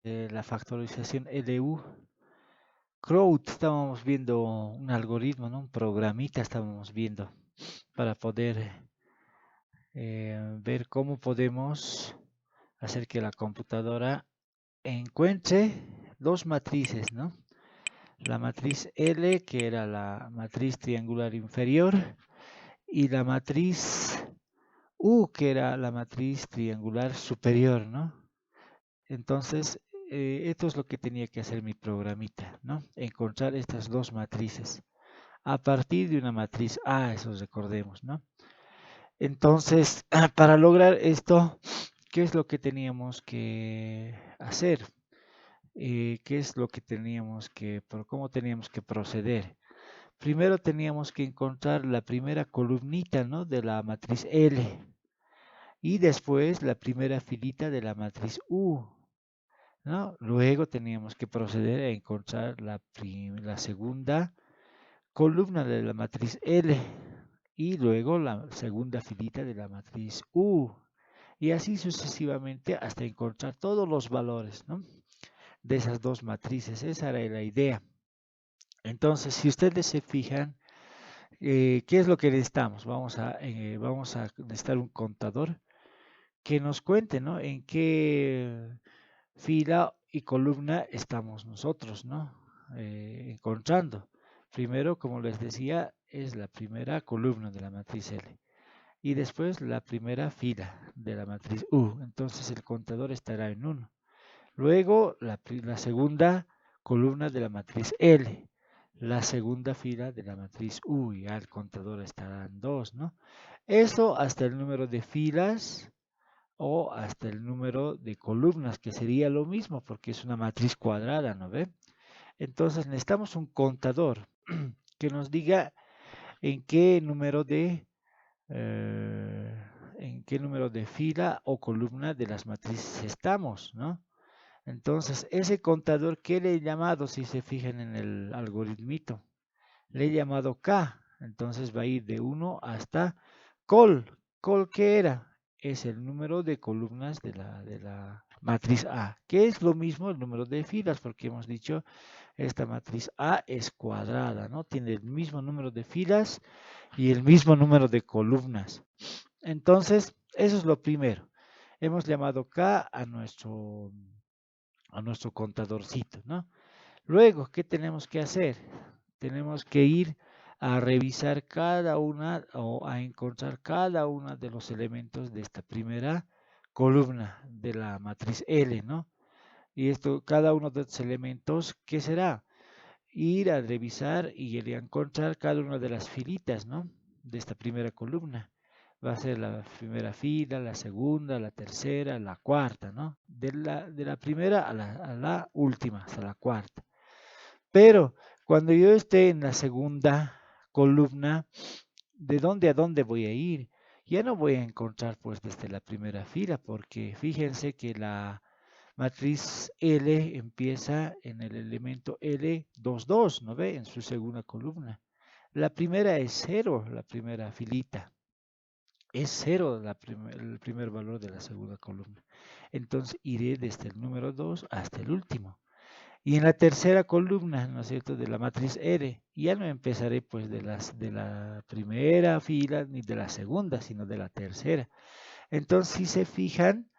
la factorización LU. Crowd, estábamos viendo un algoritmo, ¿no? Un programita estábamos viendo para poder ver cómo podemos hacer que la computadora encuentre dos matrices, ¿no? La matriz L, que era la matriz triangular inferior, y la matriz U, que era la matriz triangular superior, ¿no? Entonces, esto es lo que tenía que hacer mi programita, ¿no? Encontrar estas dos matrices a partir de una matriz A, eso recordemos, ¿no? Entonces, para lograr esto, ¿qué es lo que teníamos que hacer? ¿Qué es lo que cómo teníamos que proceder? Primero teníamos que encontrar la primera columnita, ¿no? De la matriz L y después la primera filita de la matriz U, ¿no? Luego teníamos que proceder a encontrar la segunda columna de la matriz L y luego la segunda filita de la matriz U y así sucesivamente hasta encontrar todos los valores, ¿no? De esas dos matrices. Esa era la idea. Entonces, si ustedes se fijan, ¿qué es lo que necesitamos? Vamos a necesitar un contador que nos cuente, ¿no? En qué fila y columna estamos nosotros, ¿no? Encontrando. Primero, como les decía, es la primera columna de la matriz L y después la primera fila de la matriz U. Entonces el contador estará en 1. Luego la segunda columna de la matriz L, la segunda fila de la matriz U, y ya el contador estará en 2, ¿no? Eso hasta el número de filas o hasta el número de columnas, que sería lo mismo porque es una matriz cuadrada, ¿no ve? Entonces necesitamos un contador que nos diga en qué número de eh, en qué número de fila o columna de las matrices estamos, ¿no? Entonces, ese contador, ¿qué le he llamado? Si se fijan en el algoritmito, le he llamado K. Entonces va a ir de 1 hasta col. ¿Col qué era? Es el número de columnas de la matriz A, que es lo mismo el número de filas, porque hemos dicho esta matriz A es cuadrada, ¿no? Tiene el mismo número de filas y el mismo número de columnas. Entonces, eso es lo primero. Hemos llamado K a nuestro contadorcito, ¿no? Luego, ¿qué tenemos que hacer? Tenemos que ir a revisar cada una o a encontrar cada uno de los elementos de esta primera columna de la matriz L, ¿no? Y esto, cada uno de estos elementos, ¿qué será? Ir a revisar y ir a encontrar cada una de las filitas, ¿no? De esta primera columna. Va a ser la primera fila, la segunda, la tercera, la cuarta, ¿no? De la primera a la última, hasta la cuarta. Pero cuando yo esté en la segunda columna, ¿de dónde a dónde voy a ir? Ya no voy a encontrar pues desde la primera fila, porque fíjense que la matriz L empieza en el elemento L 2, ¿no ve? En su segunda columna. La primera es 0, la primera filita. Es 0 el primer valor de la segunda columna. Entonces iré desde el número 2 hasta el último. Y en la tercera columna, ¿no es cierto?, de la matriz R, ya no empezaré pues de la primera fila ni de la segunda, sino de la tercera. Entonces, si se fijan,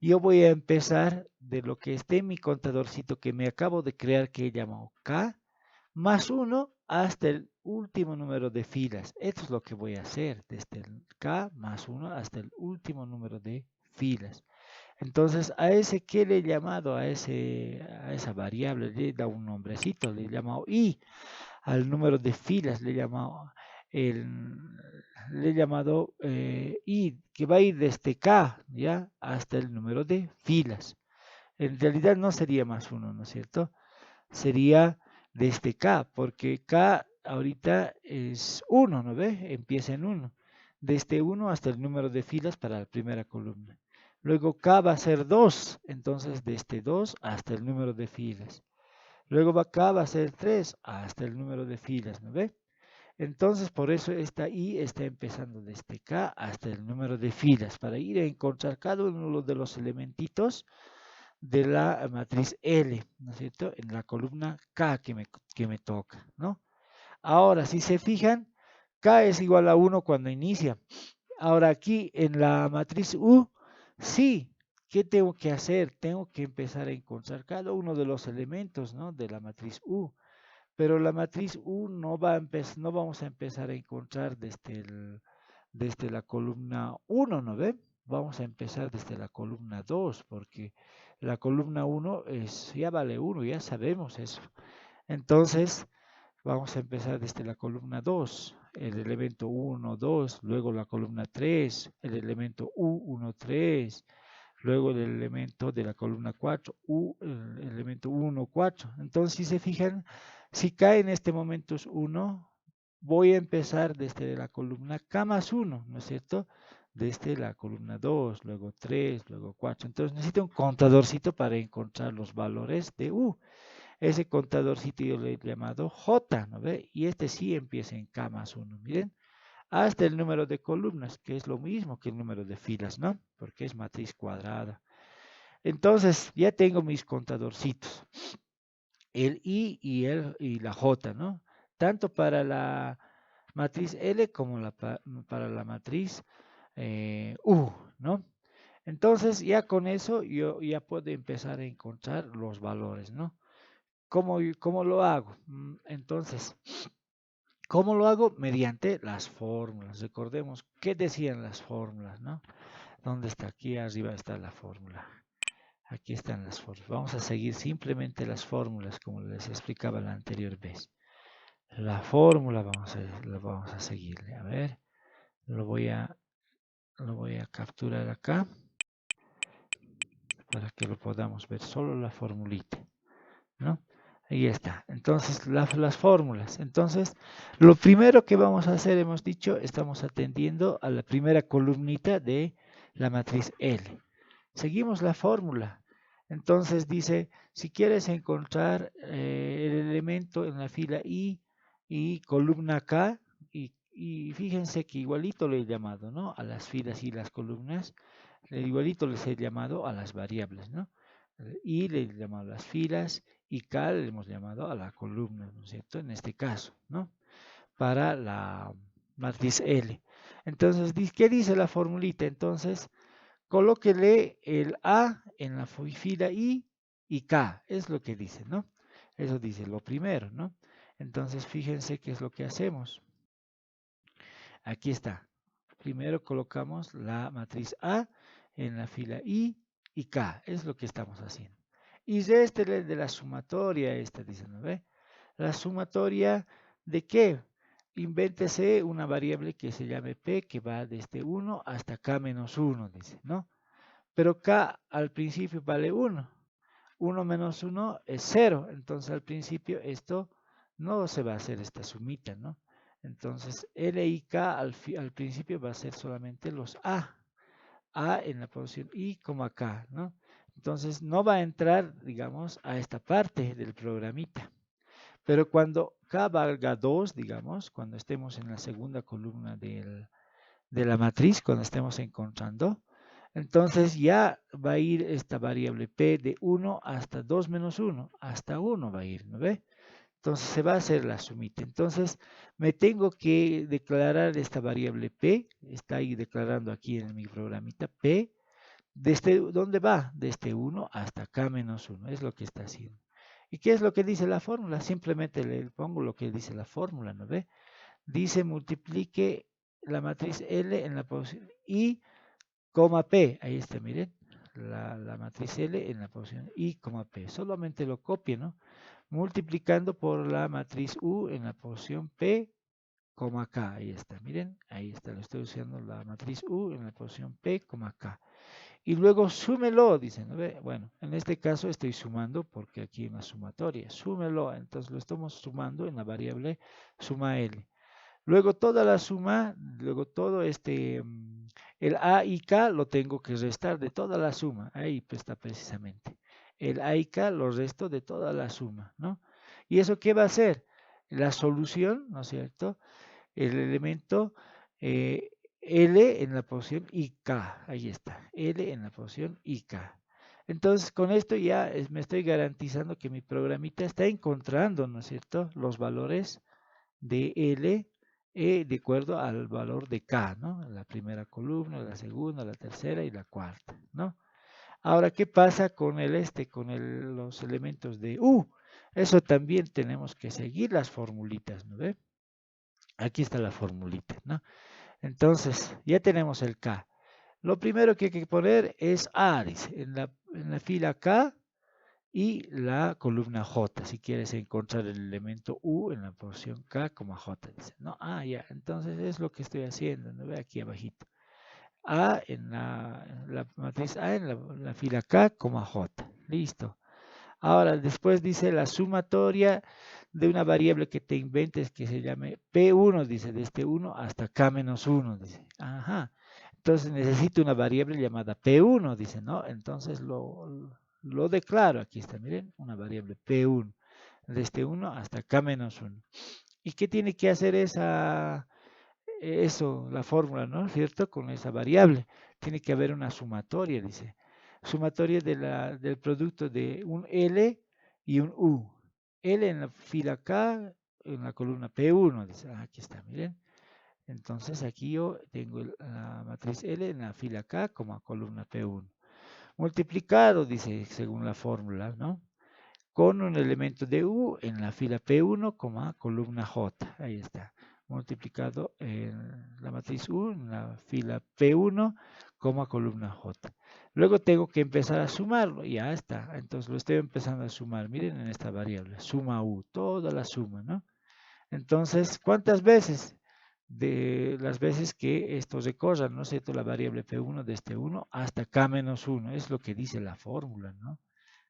yo voy a empezar de lo que esté en mi contadorcito que me acabo de crear, que he llamado K, más 1 hasta el último número de filas. Esto es lo que voy a hacer, desde el K más 1 hasta el último número de filas. Entonces, a ese que le he llamado, a esa variable, le he dado un nombrecito, le he llamado I. Al número de filas el, le he llamado I, que va a ir desde K, ¿ya? Hasta el número de filas. En realidad no sería más uno, ¿no es cierto? Sería desde K, porque K ahorita es 1, ¿no ve? Empieza en 1. Desde 1 hasta el número de filas para la primera columna. Luego K va a ser 2, entonces desde 2 hasta el número de filas. Luego K va a ser 3 hasta el número de filas, ¿no ve? Entonces por eso esta I está empezando desde K hasta el número de filas, para ir a encontrar cada uno de los elementitos de la matriz L, ¿no es cierto? En la columna K que me toca, ¿no? Ahora, si se fijan, K es igual a 1 cuando inicia. Ahora aquí en la matriz U, sí, ¿qué tengo que hacer? Tengo que empezar a encontrar cada uno de los elementos, ¿no? De la matriz U. Pero la matriz U no vamos a empezar a encontrar desde la columna 1, ¿no ve? Vamos a empezar desde la columna 2, porque la columna 1 ya vale 1, ya sabemos eso. Entonces, vamos a empezar desde la columna 2, el elemento 1, 2, luego la columna 3, el elemento U, 1, 3, luego el elemento de la columna 4, el elemento 1, 4. Entonces, si se fijan, si cae en este momento es 1, voy a empezar desde la columna K más 1, ¿no es cierto? Desde la columna 2, luego 3, luego 4. Entonces necesito un contadorcito para encontrar los valores de U. Ese contadorcito yo le he llamado J, ¿no ve? Y este sí empieza en K más 1, miren. Hasta el número de columnas, que es lo mismo que el número de filas, ¿no? Porque es matriz cuadrada. Entonces, ya tengo mis contadorcitos, el I y la J, ¿no? Tanto para la matriz L como para la matriz U, ¿no? Entonces, ya con eso yo ya puedo empezar a encontrar los valores, ¿no? ¿Cómo lo hago? Entonces, ¿cómo lo hago? Mediante las fórmulas. Recordemos, ¿qué decían las fórmulas, no? ¿Dónde está? Aquí arriba está la fórmula. Aquí están las fórmulas. Vamos a seguir simplemente las fórmulas como les explicaba la anterior vez. La fórmula la vamos a seguirle. A ver, lo voy a capturar acá para que lo podamos ver. Solo la formulita, ¿no? Ahí está. Entonces, las fórmulas. Entonces, lo primero que vamos a hacer, hemos dicho, estamos atendiendo a la primera columnita de la matriz L. Seguimos la fórmula. Entonces dice, si quieres encontrar el elemento en la fila I y columna K, y fíjense que igualito le he llamado, ¿no? A las filas y las columnas, igualito les he llamado a las variables, ¿no? I le he llamado a las filas y K le hemos llamado a la columna, ¿no es cierto? En este caso, ¿no? Para la matriz L. Entonces, ¿qué dice la formulita? Entonces, colóquele el A en la fila I y K, es lo que dice, ¿no? Eso dice lo primero, ¿no? Entonces, fíjense qué es lo que hacemos. Aquí está. Primero colocamos la matriz A en la fila I y K, es lo que estamos haciendo. Y réstele de la sumatoria, esta dice, ¿no ve? La sumatoria de qué? Invéntese una variable que se llame P, que va desde 1 hasta K menos 1, dice, ¿no? Pero K al principio vale 1. 1 menos 1 es 0. Entonces al principio esto no se va a hacer esta sumita, ¿no? Entonces L y K al principio va a ser solamente los A. A en la posición I, K, ¿no? Entonces no va a entrar, digamos, a esta parte del programita. Pero cuando K valga 2, digamos, cuando estemos en la segunda columna de la matriz, cuando estemos encontrando, entonces ya va a ir esta variable P de 1 hasta 2 menos 1, hasta 1 va a ir, ¿no ve? Entonces se va a hacer la sumita. Entonces me tengo que declarar esta variable P, está ahí declarando aquí en mi programita P, ¿desde dónde va? Desde 1 hasta K menos 1, es lo que está haciendo. ¿Y qué es lo que dice la fórmula? Simplemente le pongo lo que dice la fórmula, ¿no ve? Dice multiplique la matriz L en la posición I, P, ahí está, miren, la matriz L en la posición I, P, solamente lo copie, ¿no? Multiplicando por la matriz U en la posición P, K, ahí está, miren, ahí está, lo estoy usando la matriz U en la posición P, K. Y luego súmelo, dicen, ¿no ve? Bueno, en este caso estoy sumando porque aquí en la sumatoria, súmelo, entonces lo estamos sumando en la variable suma L. Luego toda la suma, luego todo el A y K lo tengo que restar de toda la suma. Ahí está precisamente. El A y K lo resto de toda la suma, ¿no? ¿Y eso qué va a hacer? La solución, ¿no es cierto? El elemento L en la posición IK. Ahí está. L en la posición IK. Entonces, con esto ya me estoy garantizando que mi programita está encontrando, ¿no es cierto?, los valores de L de acuerdo al valor de K, ¿no? La primera columna, la segunda, la tercera y la cuarta, ¿no? Ahora, ¿qué pasa con los elementos de U? Eso también tenemos que seguir las formulitas, ¿no ve? Aquí está la formulita, ¿no? Entonces, ya tenemos el K. Lo primero que hay que poner es A, dice, en la fila K y la columna J, si quieres encontrar el elemento U en la posición K, J, dice, ¿no? Ah, ya, entonces es lo que estoy haciendo, ¿no ve? Aquí abajito. A en la matriz A en la fila K, J. Listo. Ahora, después dice la sumatoria de una variable que te inventes que se llame P1, dice, de este 1 hasta K-1, dice. Ajá. Entonces necesito una variable llamada P1, dice, ¿no? Entonces lo declaro, aquí está, miren, una variable P1, de este 1 hasta K-1. ¿Y qué tiene que hacer eso, la fórmula, ¿no? ¿Cierto? Con esa variable. Tiene que haber una sumatoria, dice. Sumatoria del producto de un L y un U. L en la fila K, en la columna P1, dice. Aquí está, miren. Entonces aquí yo tengo la matriz L en la fila K como columna P1. Multiplicado, dice, según la fórmula, ¿no? Con un elemento de U en la fila P1, columna J. Ahí está. Multiplicado en la matriz U en la fila P1, columna J. Luego tengo que empezar a sumarlo. Ya está. Entonces lo estoy empezando a sumar. Miren en esta variable. Suma U. Toda la suma, ¿no? Entonces, ¿cuántas veces? De las veces que esto recorra, ¿no es cierto? La variable P1 de este 1 hasta K-1. Es lo que dice la fórmula, ¿no?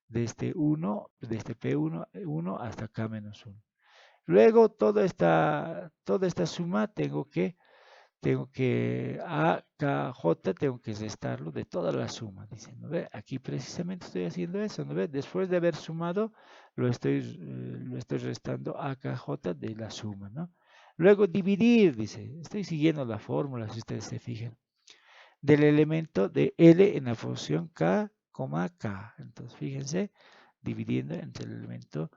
De este 1, de este P1 1 hasta K-1. Luego toda esta suma tengo que a KJ tengo que restarlo de toda la suma, dice, ¿no ve? Aquí precisamente estoy haciendo eso, ¿no ve? Después de haber sumado, lo estoy restando a KJ de la suma, ¿no? Luego dividir, dice, estoy siguiendo la fórmula, si ustedes se fijan, del elemento de L en la función K, K. Entonces, fíjense, dividiendo entre el elemento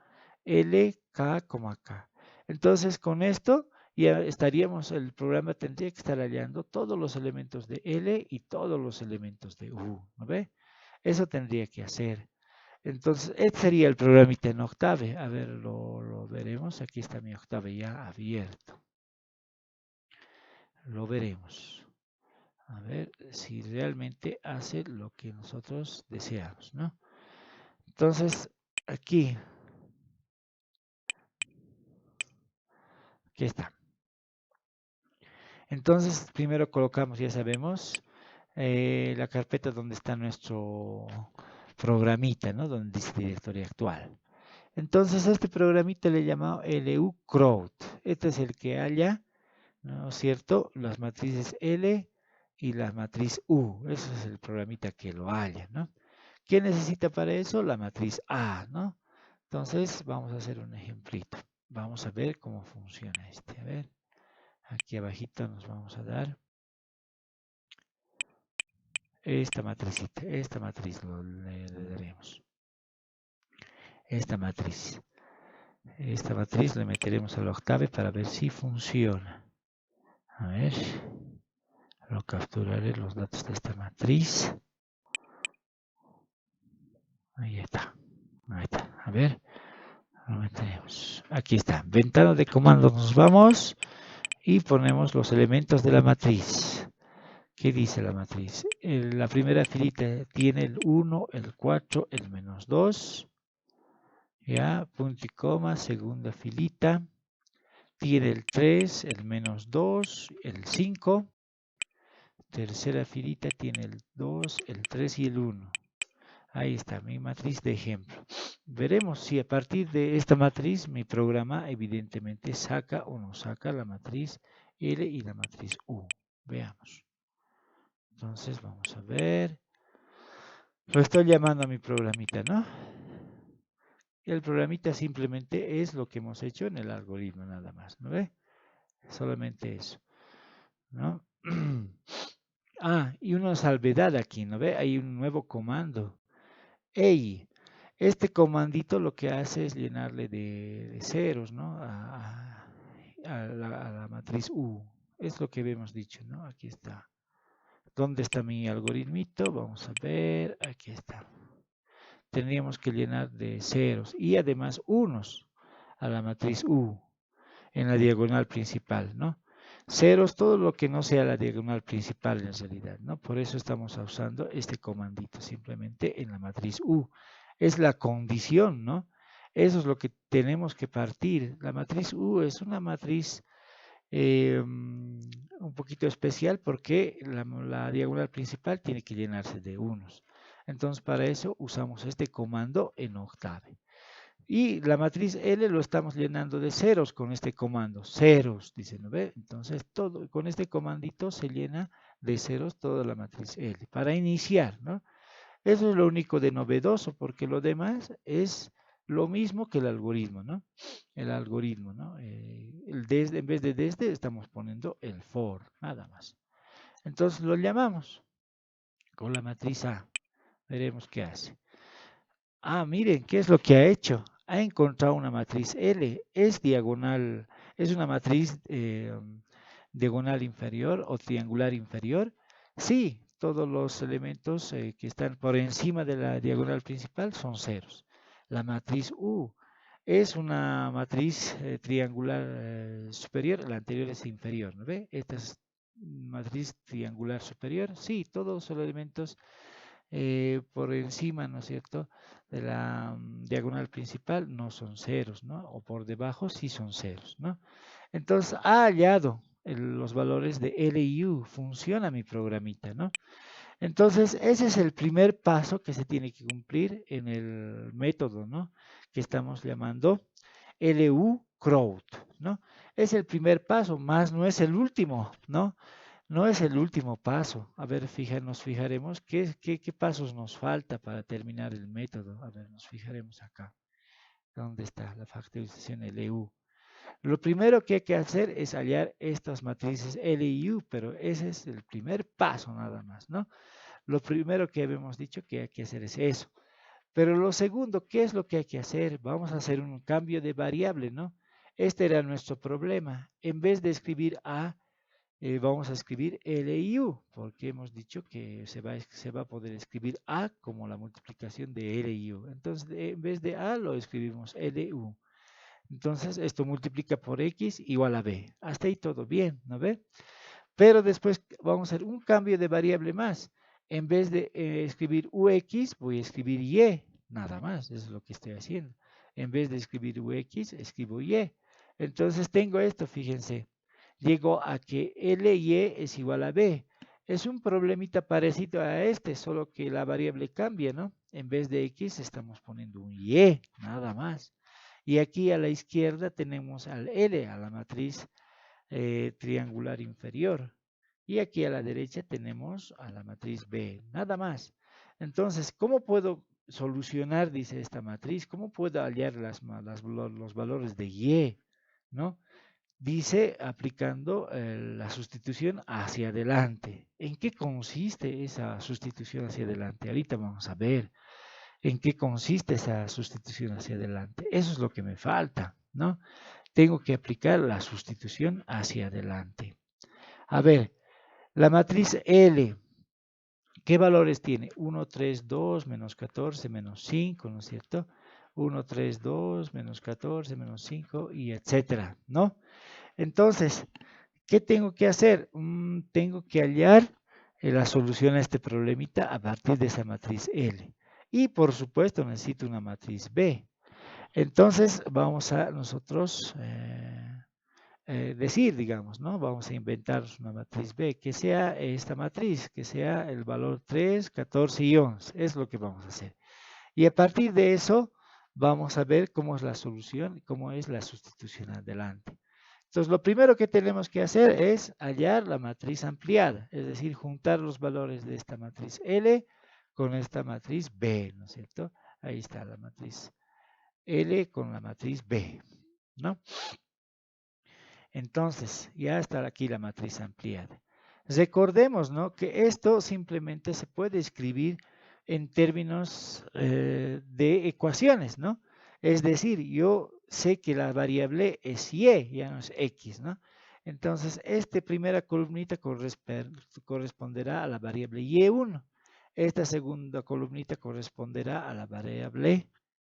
L, K, K. Entonces, con esto ya el programa tendría que estar hallando todos los elementos de L y todos los elementos de U, ¿no ve? Eso tendría que hacer. Entonces, este sería el programita en Octave. A ver, lo veremos. Aquí está mi Octave ya abierto. Lo veremos. A ver si realmente hace lo que nosotros deseamos, ¿no? Entonces, aquí está. Entonces, primero colocamos, ya sabemos, la carpeta donde está nuestro programita, ¿no? Donde dice directorio actual. Entonces, a este programita le he llamado LU Crowd. Este es el que halla, ¿no es cierto?, las matrices L y la matriz U. Ese es el programita que lo halla, ¿no? ¿Qué necesita para eso? La matriz A, ¿no? Entonces, vamos a hacer un ejemplito. Vamos a ver cómo funciona este. A ver, aquí abajito nos vamos a dar esta matricita. Esta matriz le daremos. Esta matriz. Esta matriz le meteremos al octave para ver si funciona. A ver, lo capturaré los datos de esta matriz. Ahí está. Ahí está. A ver, lo meteremos. Aquí está. Ventana de comandos. Nos vamos y ponemos los elementos de la matriz. ¿Qué dice la matriz? La primera filita tiene el 1, el 4, el -2. Ya, punto y coma, segunda filita. Tiene el 3, el -2, el 5. Tercera filita tiene el 2, el 3 y el 1. Ahí está mi matriz de ejemplo. Veremos si a partir de esta matriz mi programa evidentemente saca o no saca la matriz L y la matriz U. Veamos. Entonces vamos a ver. Lo estoy llamando a mi programita, ¿no? El programita simplemente es lo que hemos hecho en el algoritmo nada más, ¿no ve? Solamente eso, ¿no? Ah, y una salvedad aquí, ¿no ve? Hay un nuevo comando. Ey, este comandito lo que hace es llenarle de ceros, ¿no? A la matriz U. Es lo que habíamos dicho, ¿no? Aquí está. ¿Dónde está mi algoritmito? Vamos a ver. Aquí está. Tendríamos que llenar de ceros y además unos a la matriz U en la diagonal principal, ¿no? Ceros, todo lo que no sea la diagonal principal en realidad, ¿no? Por eso estamos usando este comandito simplemente en la matriz U. Es la condición, ¿no? Eso es lo que tenemos que partir. La matriz U es una matriz un poquito especial porque la diagonal principal tiene que llenarse de unos. Entonces, para eso usamos este comando en Octave. Y la matriz L lo estamos llenando de ceros con este comando. Ceros, dice, ¿no ve? Entonces, todo, con este comandito se llena de ceros toda la matriz L. Para iniciar, ¿no? Eso es lo único de novedoso, porque lo demás es lo mismo que el algoritmo, ¿no? El algoritmo, ¿no? El desde, en vez de desde, estamos poniendo el for, nada más. Entonces lo llamamos con la matriz A. Veremos qué hace. Ah, miren, ¿qué es lo que ha hecho? Ha encontrado una matriz L. Es diagonal, es una matriz diagonal inferior o triangular inferior. Sí, todos los elementos que están por encima de la diagonal principal son ceros. La matriz U es una matriz triangular superior, la anterior es inferior, ¿no ve? Esta es matriz triangular superior. Sí, todos los elementos por encima, ¿no es cierto?, de la diagonal principal no son ceros, ¿no? O por debajo sí son ceros, ¿no? Entonces ha hallado los valores de L y U, funciona mi programita, ¿no? Entonces ese es el primer paso que se tiene que cumplir en el método, ¿no? Que estamos llamando LU crowd, ¿no? Es el primer paso, más no es el último, ¿no? No es el último paso. A ver, nos fijaremos qué pasos nos falta para terminar el método. A ver, nos fijaremos acá. ¿Dónde está la factorización LU? Lo primero que hay que hacer es hallar estas matrices L y U, pero ese es el primer paso nada más, ¿no? Lo primero que habíamos dicho que hay que hacer es eso. Pero lo segundo, ¿qué es lo que hay que hacer? Vamos a hacer un cambio de variable, ¿no? Este era nuestro problema. En vez de escribir A, vamos a escribir LU, porque hemos dicho que se va a poder escribir A como la multiplicación de LU. Entonces, en vez de A lo escribimos LU. Entonces, esto multiplica por X igual a B. Hasta ahí todo bien, ¿no ve? Pero después vamos a hacer un cambio de variable más. En vez de escribir UX, voy a escribir Y, nada más, eso es lo que estoy haciendo. En vez de escribir UX, escribo Y. Entonces tengo esto, fíjense. Llego a que LY es igual a B. Es un problemita parecido a este, solo que la variable cambia, ¿no? En vez de X estamos poniendo un Y, nada más. Y aquí a la izquierda tenemos al L, a la matriz triangular inferior. Y aquí a la derecha tenemos a la matriz B, nada más. Entonces, ¿cómo puedo solucionar, dice esta matriz? ¿Cómo puedo hallar los valores de Y? ¿No? Dice aplicando la sustitución hacia adelante. ¿En qué consiste esa sustitución hacia adelante? Ahorita vamos a ver en qué consiste esa sustitución hacia adelante. Eso es lo que me falta, ¿no? Tengo que aplicar la sustitución hacia adelante. A ver, la matriz L, ¿qué valores tiene? 1, 3, 2, menos 14, menos 5, ¿no es cierto? 1, 3, 2, menos 14, menos 5, y etcétera, ¿no? Entonces, ¿qué tengo que hacer? Tengo que hallar la solución a este problemita a partir de esa matriz L. Y por supuesto necesito una matriz B. Entonces vamos a nosotros decir, digamos, ¿no? Vamos a inventar una matriz B, que sea esta matriz, que sea el valor 3, 14 y 11. Es lo que vamos a hacer. Y a partir de eso, vamos a ver cómo es la solución, cómo es la sustitución adelante. Entonces, lo primero que tenemos que hacer es hallar la matriz ampliada, es decir, juntar los valores de esta matriz L con esta matriz B, ¿no es cierto? Ahí está la matriz L con la matriz B, ¿no? Entonces, ya está aquí la matriz ampliada. Recordemos, ¿no?, que esto simplemente se puede escribir en términos de ecuaciones, ¿no? Es decir, yo sé que la variable es y, ya no es x, ¿no? Entonces, esta primera columnita corresponderá a la variable y1. Esta segunda columnita corresponderá a la variable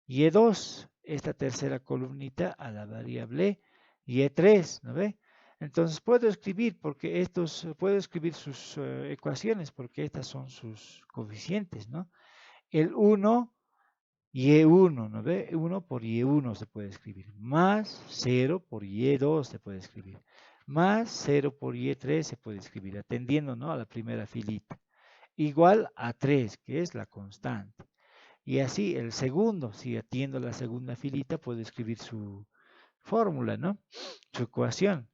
y2. Esta tercera columnita a la variable y3, ¿no ve? Entonces puedo escribir sus ecuaciones porque estas son sus coeficientes, ¿no? El 1, y1, ¿no ve? 1 por y1 se puede escribir, más 0 por y2 se puede escribir, más 0 por y3 se puede escribir, atendiendo, ¿no?, a la primera filita, igual a 3, que es la constante. Y así el segundo, si atiendo a la segunda filita, puedo escribir su fórmula, ¿no? Su ecuación.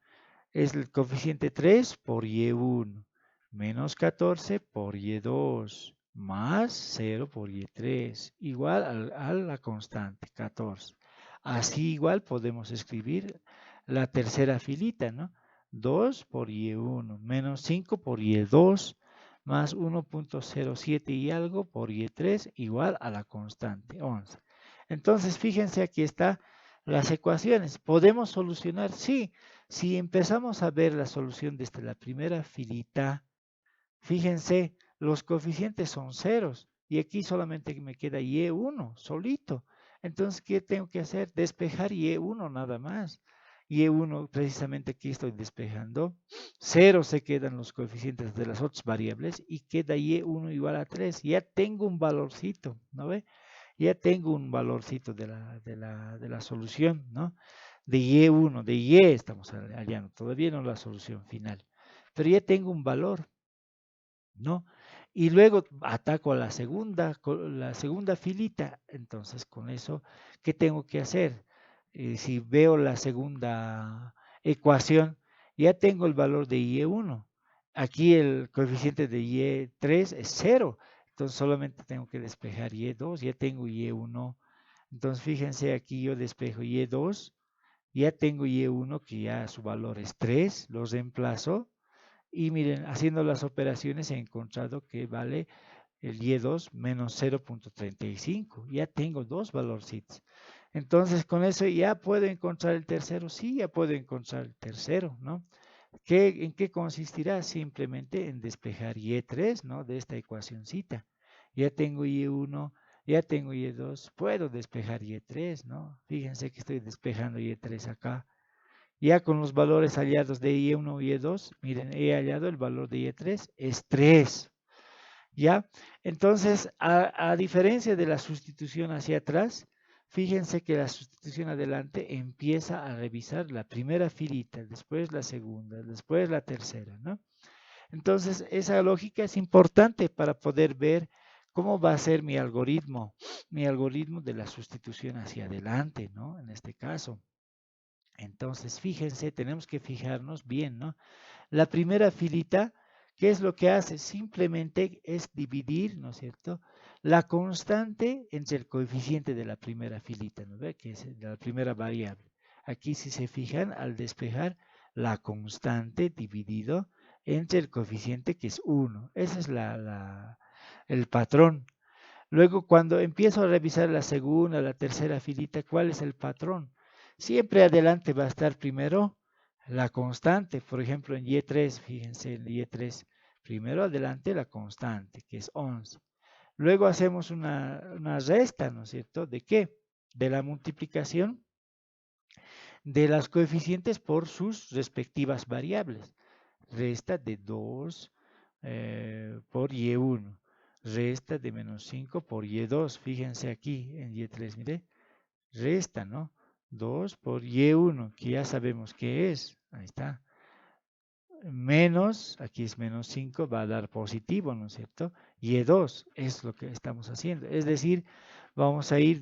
Es el coeficiente 3 por y1 menos 14 por y2 más 0 por y3 igual a la constante 14. Así igual podemos escribir la tercera filita, ¿no? 2 por y1 menos 5 por y2 más 1.07 y algo por y3 igual a la constante 11. Entonces, fíjense, aquí está las ecuaciones. ¿Podemos solucionar? Sí. Si empezamos a ver la solución desde la primera filita, fíjense, los coeficientes son ceros y aquí solamente me queda y1 solito. Entonces, ¿qué tengo que hacer? Despejar y1 nada más. Y1 precisamente aquí estoy despejando. Cero se quedan los coeficientes de las otras variables y queda y1 igual a 3. Ya tengo un valorcito, ¿no ve? Ya tengo un valorcito de la solución, ¿no? De y1, de y estamos hallando, todavía no la solución final, pero ya tengo un valor, ¿no? Y luego ataco a la segunda filita, entonces con eso, ¿qué tengo que hacer? Si veo la segunda ecuación, ya tengo el valor de y1. Aquí el coeficiente de y3 es 0, entonces solamente tengo que despejar y2, ya tengo y1. Entonces fíjense, aquí yo despejo y2, ya tengo y1 que ya su valor es 3, lo reemplazo y miren, haciendo las operaciones he encontrado que vale el y2 menos 0.35. Ya tengo dos valorcitos. Entonces, con eso ya puedo encontrar el tercero. Sí, ya puedo encontrar el tercero, ¿no? ¿En qué consistirá? Simplemente en despejar y3, ¿no? De esta ecuacioncita. Ya tengo y1, ya tengo y2. Puedo despejar y3, ¿no? Fíjense que estoy despejando y3 acá. Ya con los valores hallados de y1 y y2, miren, he hallado el valor de y3, es 3. ¿Ya? Entonces, a diferencia de la sustitución hacia atrás, fíjense que la sustitución adelante empieza a revisar la primera filita, después la segunda, después la tercera, ¿no? Entonces, esa lógica es importante para poder ver cómo va a ser mi algoritmo de la sustitución hacia adelante, ¿no? En este caso. Entonces, fíjense, tenemos que fijarnos bien, ¿no? La primera filita, ¿qué es lo que hace? Simplemente es dividir, ¿no es cierto?, la constante entre el coeficiente de la primera filita, ¿no ve? Que es de la primera variable. Aquí, si se fijan, al despejar la constante dividido entre el coeficiente que es 1. Ese es el patrón. Luego, cuando empiezo a revisar la segunda, la tercera filita, ¿cuál es el patrón? Siempre adelante va a estar primero la constante. Por ejemplo, en y3, fíjense, en y3, primero adelante la constante, que es 11. Luego hacemos una resta, ¿no es cierto? ¿De qué? De la multiplicación de las coeficientes por sus respectivas variables. Resta de 2 por y1. Resta de menos 5 por y2. Fíjense aquí en y3, mire. Resta, ¿no? 2 por y1, que ya sabemos qué es. Ahí está. Menos, aquí es menos 5, va a dar positivo, ¿no es cierto? Y2 es lo que estamos haciendo. Es decir, vamos a ir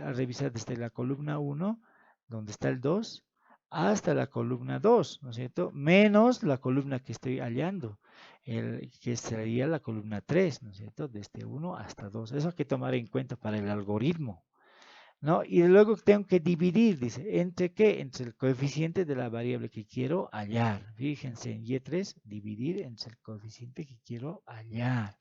a revisar desde la columna 1, donde está el 2, hasta la columna 2, ¿no es cierto? Menos la columna que estoy hallando, que sería la columna 3, ¿no es cierto? Desde 1 hasta 2. Eso hay que tomar en cuenta para el algoritmo, ¿no? Y luego tengo que dividir, dice, ¿entre qué? Entre el coeficiente de la variable que quiero hallar. Fíjense, en y3, dividir entre el coeficiente que quiero hallar.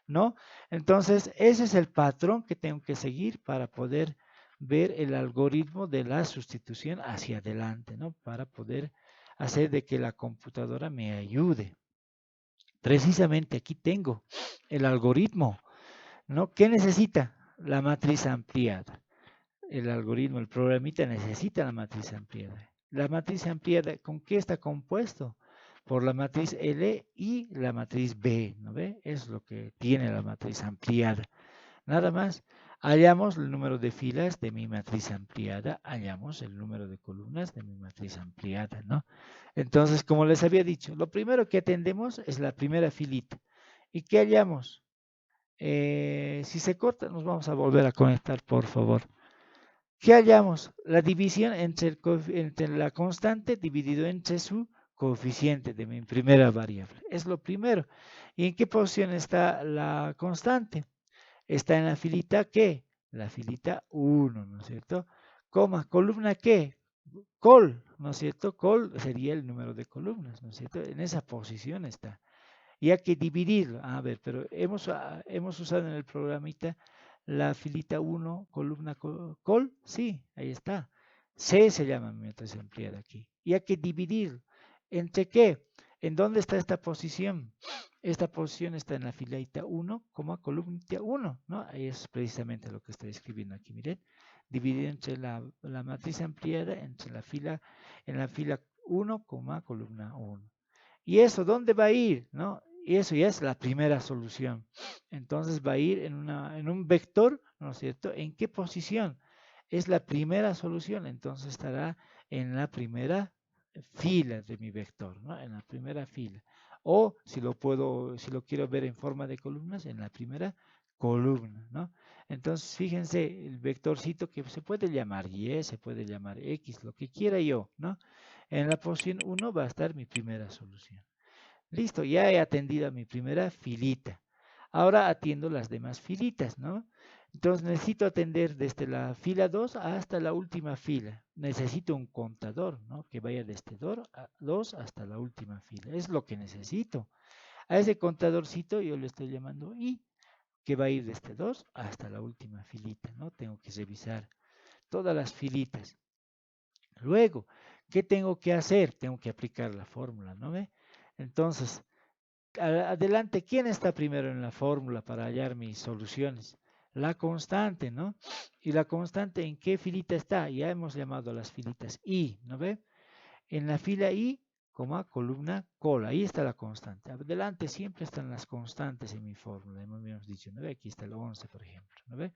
¿no? Entonces, ese es el patrón que tengo que seguir para poder ver el algoritmo de la sustitución hacia adelante, ¿no? Para poder hacer de que la computadora me ayude. Precisamente aquí tengo el algoritmo, ¿no? ¿Qué necesita? La matriz ampliada. El algoritmo, el programita necesita la matriz ampliada. La matriz ampliada, ¿con qué está compuesto? Por la matriz L y la matriz B, ¿no ve? Es lo que tiene la matriz ampliada. Nada más. Hallamos el número de filas de mi matriz ampliada, hallamos el número de columnas de mi matriz ampliada, ¿no? Entonces, como les había dicho, lo primero que atendemos es la primera filita. ¿Y qué hallamos? Si se corta, nos vamos a volver a conectar, por favor. ¿Qué hallamos? La división entre la constante dividido entre su coeficiente de mi primera variable. Es lo primero. ¿Y en qué posición está la constante? Está en la filita ¿qué? La filita 1, ¿no es cierto? Coma, columna ¿qué? Col, ¿no es cierto? Col sería el número de columnas, ¿no es cierto? En esa posición está. Y hay que dividirlo. A ver, pero hemos usado en el programita la filita 1, columna col. Sí, ahí está. C se llama mientras se emplea aquí. Y hay que dividir. ¿Entre qué? ¿En dónde está esta posición? Esta posición está en la filita 1, columnita 1, ¿no? Ahí es precisamente lo que estoy escribiendo aquí, miren. Dividir entre la matriz ampliada, entre en la fila 1, columna 1. ¿Y eso dónde va a ir? ¿No? Y eso ya es la primera solución. Entonces va a ir en un vector, ¿no es cierto? ¿En qué posición? Es la primera solución, entonces estará en la primera fila de mi vector, ¿no? En la primera fila. O si lo quiero ver en forma de columnas, en la primera columna, ¿no? Entonces, fíjense, el vectorcito que se puede llamar Y, se puede llamar X, lo que quiera yo, ¿no? En la posición 1 va a estar mi primera solución. Listo, ya he atendido a mi primera filita. Ahora atiendo las demás filitas, ¿no? Entonces necesito atender desde la fila 2 hasta la última fila. Necesito un contador, ¿no? Que vaya desde 2 hasta la última fila. Es lo que necesito. A ese contadorcito yo le estoy llamando I, que va a ir desde 2 hasta la última filita, ¿no? Tengo que revisar todas las filitas. Luego, ¿qué tengo que hacer? Tengo que aplicar la fórmula, ¿no ve? Entonces, adelante, ¿quién está primero en la fórmula para hallar mis soluciones? La constante, ¿no? ¿Y la constante en qué filita está? Ya hemos llamado a las filitas I, ¿no ve? En la fila I, columna col, ahí está la constante. Adelante siempre están las constantes en mi fórmula, hemos dicho, ¿no ve? Aquí está el 11, por ejemplo, ¿no ve?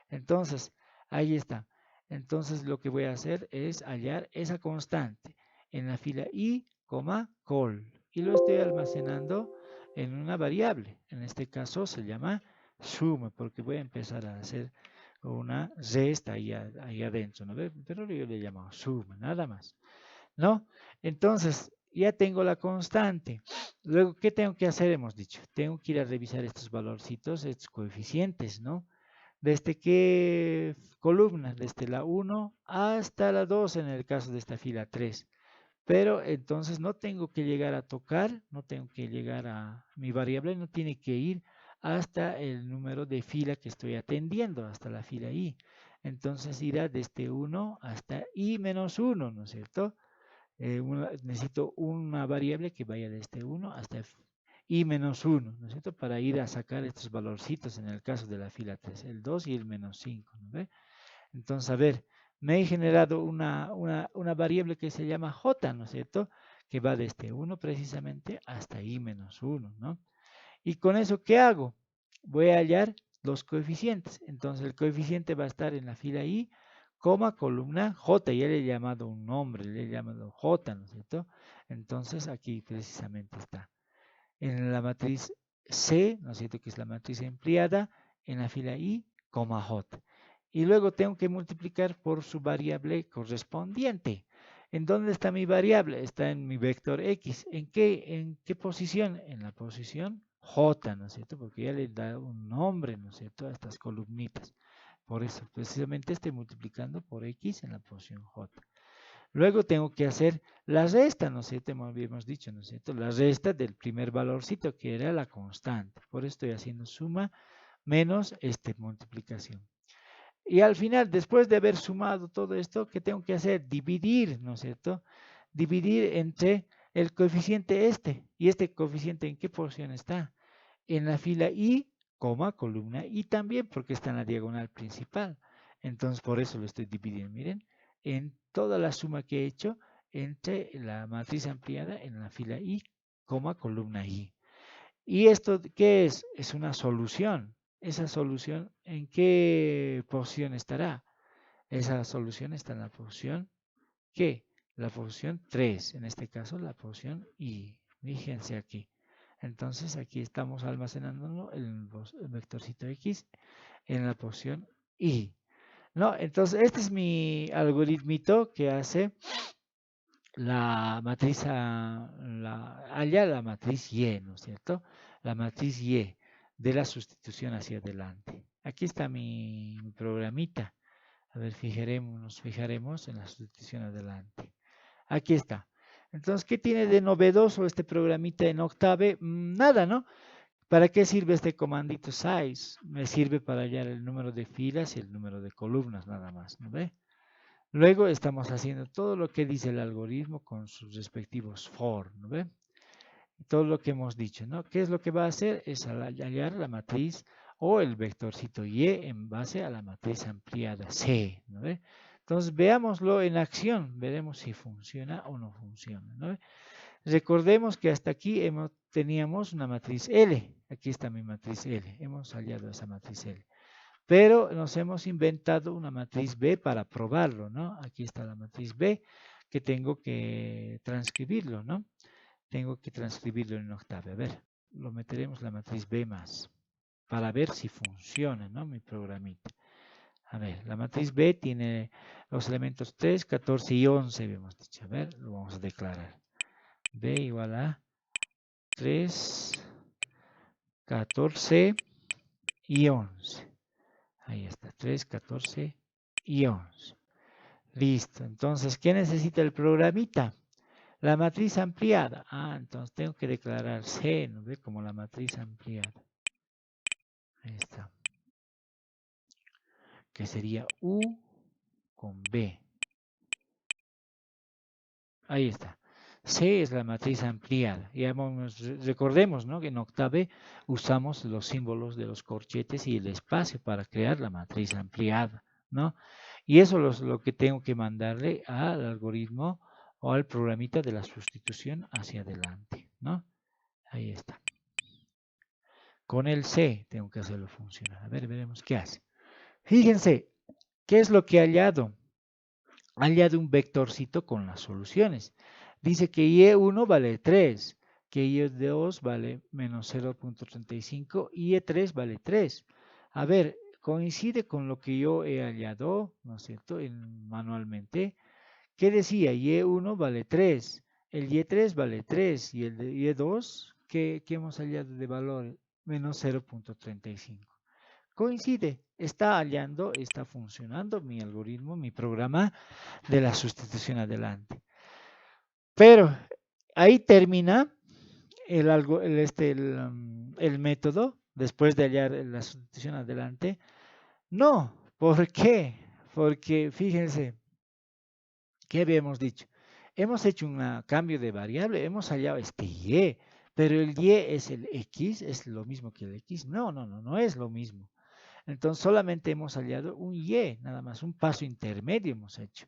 Entonces, ahí está. Entonces, lo que voy a hacer es hallar esa constante en la fila I, col. Y lo estoy almacenando en una variable. En este caso se llama suma, porque voy a empezar a hacer una resta ahí adentro, ¿no? Pero yo le llamo suma, nada más, ¿no? Entonces, ya tengo la constante. Luego, ¿qué tengo que hacer? Hemos dicho, tengo que ir a revisar estos valorcitos, estos coeficientes, ¿no? ¿Desde qué columna? Desde la 1 hasta la 2 en el caso de esta fila 3. Pero entonces no tengo que llegar a tocar, no tengo que llegar a mi variable, no tiene que ir hasta el número de fila que estoy atendiendo, hasta la fila I. Entonces irá desde 1 hasta I menos 1, ¿no es cierto? Necesito una variable que vaya desde 1 hasta I menos 1, ¿no es cierto? Para ir a sacar estos valorcitos en el caso de la fila 3, el 2 y el menos 5, ¿no ve? Entonces, a ver, me he generado una variable que se llama j, ¿no es cierto? Que va desde 1 precisamente hasta i menos 1, ¿no? Y con eso, ¿qué hago? Voy a hallar los coeficientes. Entonces, el coeficiente va a estar en la fila i, columna j. Ya le he llamado un nombre, le he llamado j, ¿no es cierto? Entonces, aquí precisamente está. En la matriz C, ¿no es cierto? Que es la matriz empleada, en la fila I, j. Y luego tengo que multiplicar por su variable correspondiente. ¿En dónde está mi variable? Está en mi vector X. En qué posición? En la posición J, ¿no es cierto? Porque ya le da un nombre, ¿no es cierto? A estas columnitas. Por eso, precisamente estoy multiplicando por X en la posición J. Luego tengo que hacer la resta, ¿no es cierto? Habíamos dicho, ¿no es cierto? La resta del primer valorcito, que era la constante. Por eso estoy haciendo suma menos multiplicación. Y al final, después de haber sumado todo esto, ¿qué tengo que hacer? Dividir, ¿no es cierto? Dividir entre el coeficiente este. ¿Y este coeficiente en qué porción está? En la fila I, coma, columna I también, porque está en la diagonal principal. Entonces, por eso lo estoy dividiendo, miren, en toda la suma que he hecho entre la matriz ampliada en la fila I, coma, columna I. ¿Y esto qué es? Es una solución. Esa solución, ¿en qué posición estará? Esa solución está en la posición, ¿qué? La posición 3, en este caso la posición I. Fíjense aquí. Entonces aquí estamos almacenándolo el vectorcito X en la posición Y. ¿No? Entonces este es mi algoritmito que hace la matriz, la matriz Y, ¿no es cierto? La matriz Y de la sustitución hacia adelante. Aquí está mi programita. A ver, nos fijaremos en la sustitución adelante. Aquí está. Entonces, ¿qué tiene de novedoso este programita en Octave? Nada, ¿no? ¿Para qué sirve este comandito size? Me sirve para hallar el número de filas y el número de columnas, nada más, ¿no ve? Luego estamos haciendo todo lo que dice el algoritmo con sus respectivos for, ¿no ve? Todo lo que hemos dicho, ¿no? ¿Qué es lo que va a hacer? Es hallar la matriz o el vectorcito Y en base a la matriz ampliada C, ¿no ve? Entonces veámoslo en acción, veremos si funciona o no funciona, ¿no ve? Recordemos que hasta aquí teníamos una matriz L, aquí está mi matriz L, hemos hallado esa matriz L. Pero nos hemos inventado una matriz B para probarlo, ¿no? Aquí está la matriz B que tengo que transcribirlo, ¿no? Tengo que transcribirlo en Octave. A ver, lo meteremos la matriz B más para ver si funciona, ¿no? Mi programita. A ver, la matriz B tiene los elementos 3, 14 y 11, habíamos dicho. A ver, lo vamos a declarar. B igual a 3, 14 y 11. Ahí está, 3, 14 y 11. Listo. Entonces, ¿qué necesita el programita? La matriz ampliada. Entonces tengo que declarar C, ¿no ve? Como la matriz ampliada. Ahí está. Que sería U con B. Ahí está. C es la matriz ampliada. Ya recordemos, ¿no? Que en Octave usamos los símbolos de los corchetes y el espacio para crear la matriz ampliada, ¿no? Y eso es lo que tengo que mandarle al algoritmo o al programita de la sustitución hacia adelante, ¿no? Ahí está. Con el C tengo que hacerlo funcionar. A ver, veremos qué hace. Fíjense, ¿qué es lo que ha hallado? Ha hallado un vectorcito con las soluciones. Dice que Y1 vale 3, que Y2 vale menos 0.35 y Y3 vale 3. A ver, coincide con lo que yo he hallado, ¿no es cierto?, manualmente. ¿Qué decía? Y1 vale 3, el Y3 vale 3 y el de Y2, ¿qué hemos hallado de valor? Menos 0.35. Coincide, está hallando, está funcionando mi algoritmo, mi programa de la sustitución adelante. Pero ahí termina el método, después de hallar la sustitución adelante. No, ¿por qué? Porque fíjense, ¿qué habíamos dicho? Hemos hecho un cambio de variable, hemos hallado este y, pero el y es el x, es lo mismo que el x. No es lo mismo. Entonces solamente hemos hallado un y, nada más, un paso intermedio hemos hecho.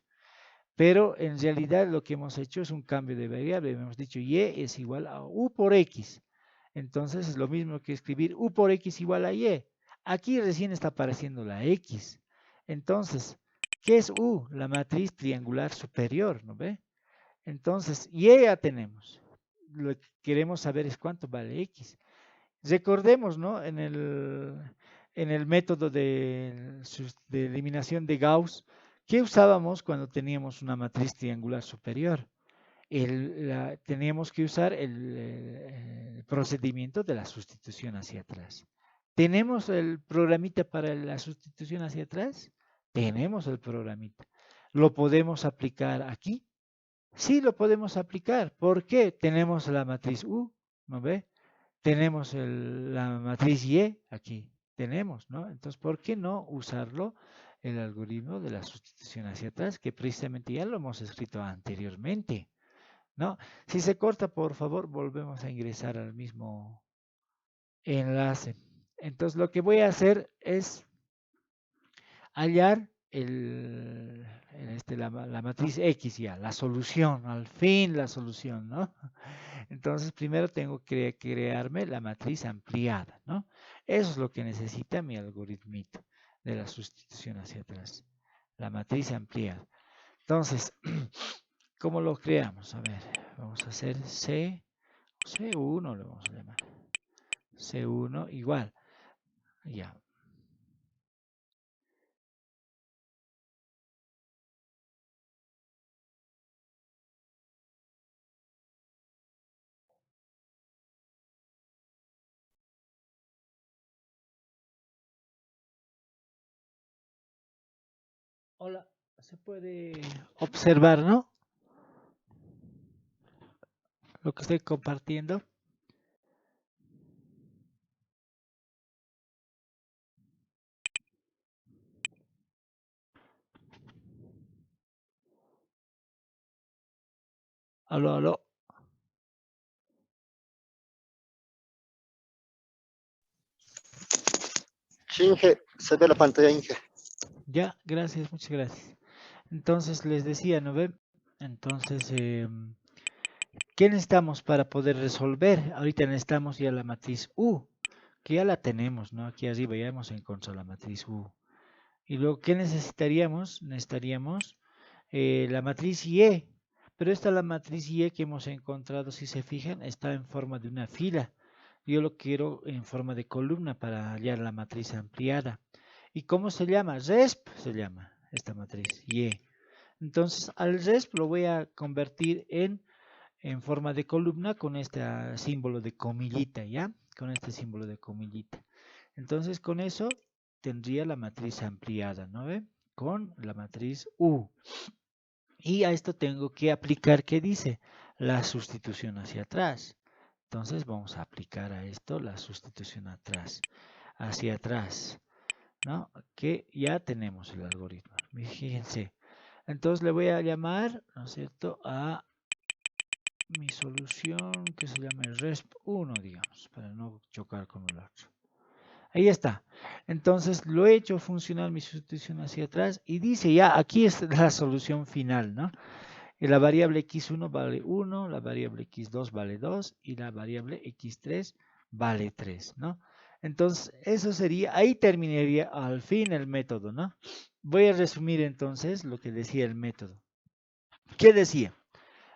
Pero en realidad lo que hemos hecho es un cambio de variable. Hemos dicho y es igual a u por x. Entonces es lo mismo que escribir u por x igual a y. Aquí recién está apareciendo la x. Entonces, ¿qué es u? La matriz triangular superior, ¿no ve? Entonces, y ya tenemos. Lo que queremos saber es cuánto vale x. Recordemos, ¿no? En el método de eliminación de Gauss, ¿qué usábamos cuando teníamos una matriz triangular superior? Teníamos que usar el procedimiento de la sustitución hacia atrás. ¿Tenemos el programita para la sustitución hacia atrás? Tenemos el programita. ¿Lo podemos aplicar aquí? Sí lo podemos aplicar. ¿Por qué? Tenemos la matriz U, ¿no ve? Tenemos la matriz Y aquí, tenemos, ¿no? Entonces, ¿por qué no usarlo? El algoritmo de la sustitución hacia atrás, que precisamente ya lo hemos escrito anteriormente, ¿no? Si se corta, por favor, volvemos a ingresar al mismo enlace. Entonces, lo que voy a hacer es hallar la matriz X ya, la solución, al fin la solución, ¿no? Entonces, primero tengo que crearme la matriz ampliada, ¿no? Eso es lo que necesita mi algoritmito de la sustitución hacia atrás, la matriz ampliada. Entonces, ¿cómo lo creamos? A ver, vamos a hacer C1, le vamos a llamar. C1 igual, ya. Hola, se puede observar, ¿no? Lo que estoy compartiendo. Aló, aló. Sí, Inge, se ve la pantalla, Inge. Ya, gracias, muchas gracias. Entonces les decía, ¿no ve? Entonces, ¿qué necesitamos para poder resolver? Ahorita necesitamos ya la matriz U, que ya la tenemos, ¿no? Aquí arriba ya hemos encontrado la matriz U. Y luego, ¿qué necesitaríamos? Necesitaríamos la matriz Y. Pero esta la matriz Y que hemos encontrado, si se fijan, está en forma de una fila. Yo lo quiero en forma de columna para hallar la matriz ampliada. ¿Y cómo se llama? RESP se llama esta matriz Y. Entonces, al RESP lo voy a convertir en forma de columna con este símbolo de comillita, ¿ya? Con este símbolo de comillita. Entonces, con eso tendría la matriz ampliada, ¿no ve? Con la matriz U. Y a esto tengo que aplicar, ¿qué dice? La sustitución hacia atrás. Entonces, vamos a aplicar a esto la sustitución hacia atrás, ¿no? Que ya tenemos el algoritmo. Fíjense. Entonces, le voy a llamar, ¿no es cierto?, a mi solución que se llama el RESP1, digamos, para no chocar con el otro. Ahí está. Entonces lo he hecho funcionar mi sustitución hacia atrás y dice ya, aquí es la solución final, ¿no? Y la variable x1 vale 1, la variable x2 vale 2 y la variable x3 vale 3, ¿no? Entonces, eso sería, ahí terminaría al fin el método, ¿no? Voy a resumir entonces lo que decía el método. ¿Qué decía?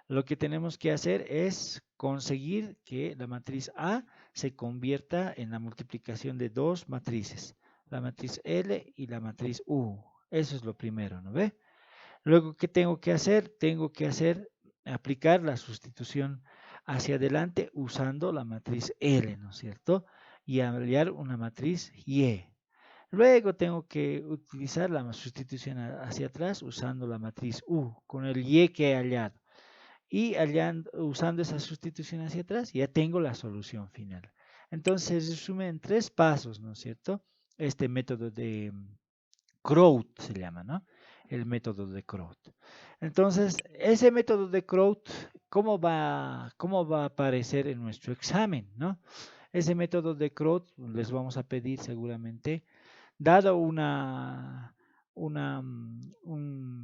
Lo que tenemos que hacer es conseguir que la matriz A se convierta en la multiplicación de dos matrices, la matriz L y la matriz U. Eso es lo primero, ¿no ve? Luego, ¿qué tengo que hacer? Tengo que aplicar la sustitución hacia adelante usando la matriz L, ¿no es cierto? Y hallar una matriz Y. Luego tengo que utilizar la sustitución hacia atrás usando la matriz U, con el Y que he hallado. Y usando esa sustitución hacia atrás, ya tengo la solución final. Entonces, se resume en tres pasos, ¿no es cierto? Este método de Crout se llama, ¿no? El método de Crout. Entonces, ese método de Crout, cómo va a aparecer en nuestro examen, ¿no? Ese método de Crout les vamos a pedir seguramente, dado un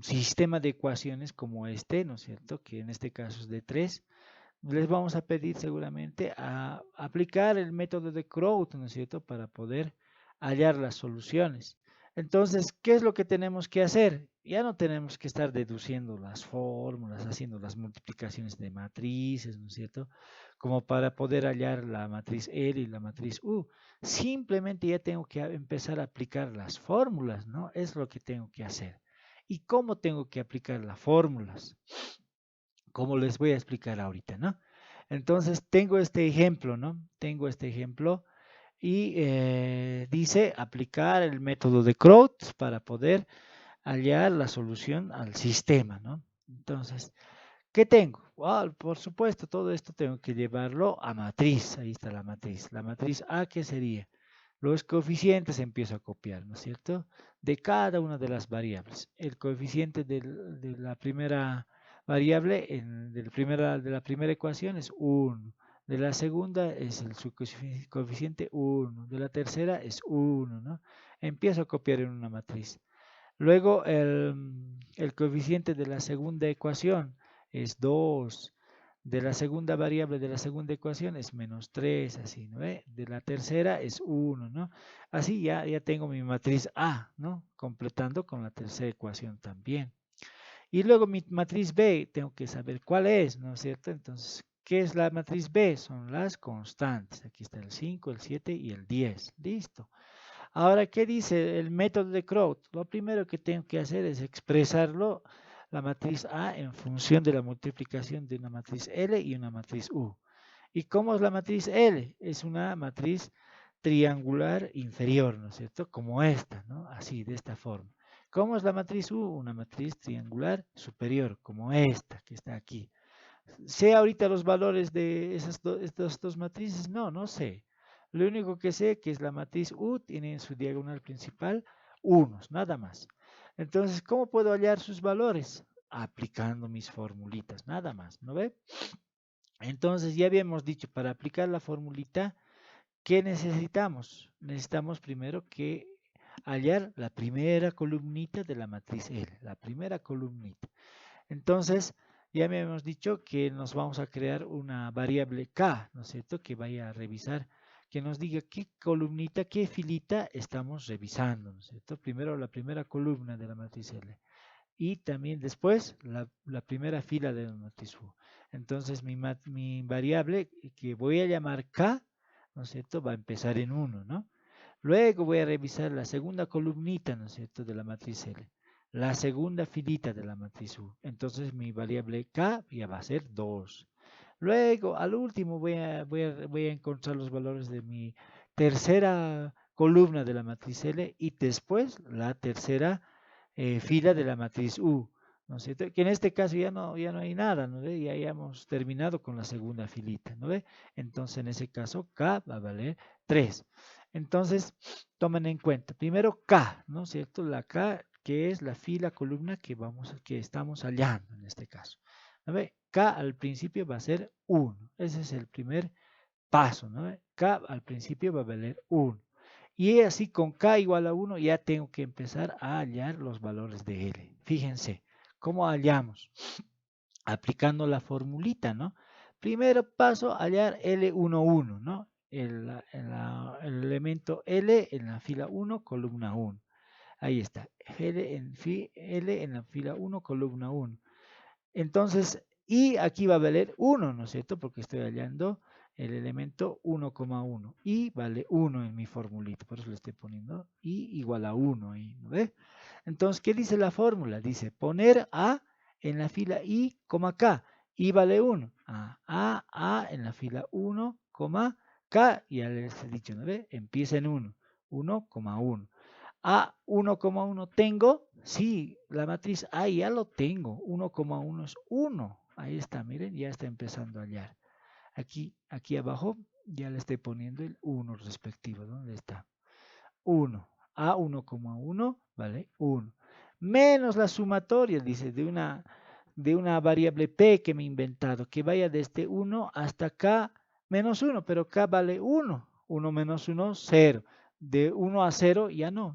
sistema de ecuaciones como este, ¿no es cierto? Que en este caso es de 3, les vamos a pedir seguramente a aplicar el método de Crout, ¿no es cierto? Para poder hallar las soluciones. Entonces, ¿qué es lo que tenemos que hacer? Ya no tenemos que estar deduciendo las fórmulas, haciendo las multiplicaciones de matrices, ¿no es cierto? Como para poder hallar la matriz L y la matriz U. Simplemente ya tengo que empezar a aplicar las fórmulas, ¿no? Es lo que tengo que hacer. ¿Y cómo tengo que aplicar las fórmulas? Como les voy a explicar ahorita, ¿no? Entonces, tengo este ejemplo, ¿no? Tengo este ejemplo y dice aplicar el método de Crout para poder hallar la solución al sistema, ¿no? Entonces, ¿Qué tengo? Por supuesto, todo esto tengo que llevarlo a matriz. Ahí está la matriz. La matriz A, ¿qué sería? Los coeficientes empiezo a copiar, ¿no es cierto? De cada una de las variables. El coeficiente de la primera variable de la primera ecuación es 1. De la segunda es su coeficiente 1. De la tercera es 1, ¿no? Empiezo a copiar en una matriz. Luego el coeficiente de la segunda ecuación es 2. De la segunda variable de la segunda ecuación es menos 3, así, ¿no ve? De la tercera es 1, ¿no? Así ya tengo mi matriz A, ¿no? Completando con la tercera ecuación también. Y luego mi matriz B, tengo que saber cuál es, ¿no es cierto? Entonces, ¿qué es la matriz B? Son las constantes. Aquí está el 5, el 7 y el 10. Listo. Ahora, ¿qué dice el método de Crout? Lo primero que tengo que hacer es expresarlo, la matriz A, en función de la multiplicación de una matriz L y una matriz U. ¿Y cómo es la matriz L? Es una matriz triangular inferior, ¿no es cierto? Como esta, ¿no? Así, de esta forma. ¿Cómo es la matriz U? Una matriz triangular superior, como esta que está aquí. ¿Sé ahorita los valores de estas dos matrices? No, no sé. Lo único que sé que es la matriz U tiene en su diagonal principal unos, nada más. Entonces, ¿cómo puedo hallar sus valores? Aplicando mis formulitas, nada más, ¿no ve? Entonces, ya habíamos dicho, para aplicar la formulita, ¿qué necesitamos? Necesitamos primero que hallar la primera columnita de la matriz L, la primera columnita. Entonces, ya me hemos dicho que nos vamos a crear una variable K, ¿no es cierto? Que vaya a revisar, que nos diga qué columnita, qué filita estamos revisando, ¿no es cierto? Primero la primera columna de la matriz L y también después la primera fila de la matriz U. Entonces, mi variable que voy a llamar K, ¿no es cierto? Va a empezar en 1, ¿no? Luego voy a revisar la segunda columnita, ¿no es cierto?, de la matriz L. La segunda filita de la matriz U. Entonces mi variable K ya va a ser 2. Luego, al último, voy a encontrar los valores de mi tercera columna de la matriz L y después la tercera fila de la matriz U. ¿No es cierto? Que en este caso ya no hay nada, ¿no ve? Ya hemos terminado con la segunda filita, ¿no ve? Entonces, en ese caso, K va a valer 3. Entonces, tomen en cuenta, primero K, ¿no es cierto? La K, que es la fila, columna que estamos hallando en este caso. ¿No ve? K al principio va a ser 1. Ese es el primer paso, ¿no ve? K al principio va a valer 1. Y así con K igual a 1 ya tengo que empezar a hallar los valores de L. Fíjense, ¿cómo hallamos? Aplicando la formulita, ¿no? Primero paso, hallar L11, ¿no? El elemento L en la fila 1, columna 1. Ahí está. L en la fila 1, columna 1. Entonces, y aquí va a valer 1, ¿no es cierto? Porque estoy hallando el elemento 1,1 y vale 1 en mi formulita, por eso le estoy poniendo y igual a 1 ahí, ¿no ve? Entonces, ¿qué dice la fórmula? Dice poner A en la fila I, K, I vale 1, A en la fila 1, K, ya les he dicho, ¿no ve? Empieza en 1, 1,1. A 1,1 tengo, sí, la matriz A ya lo tengo, 1,1 es 1. Ahí está, miren, ya está empezando a hallar. Aquí abajo ya le estoy poniendo el 1 respectivo, ¿dónde está? 1. A 1,1 vale 1. Menos la sumatoria, dice, de una variable P que me he inventado, que vaya desde 1 hasta K menos 1, pero K vale 1. 1 menos 1, 0. De 1 a 0 ya no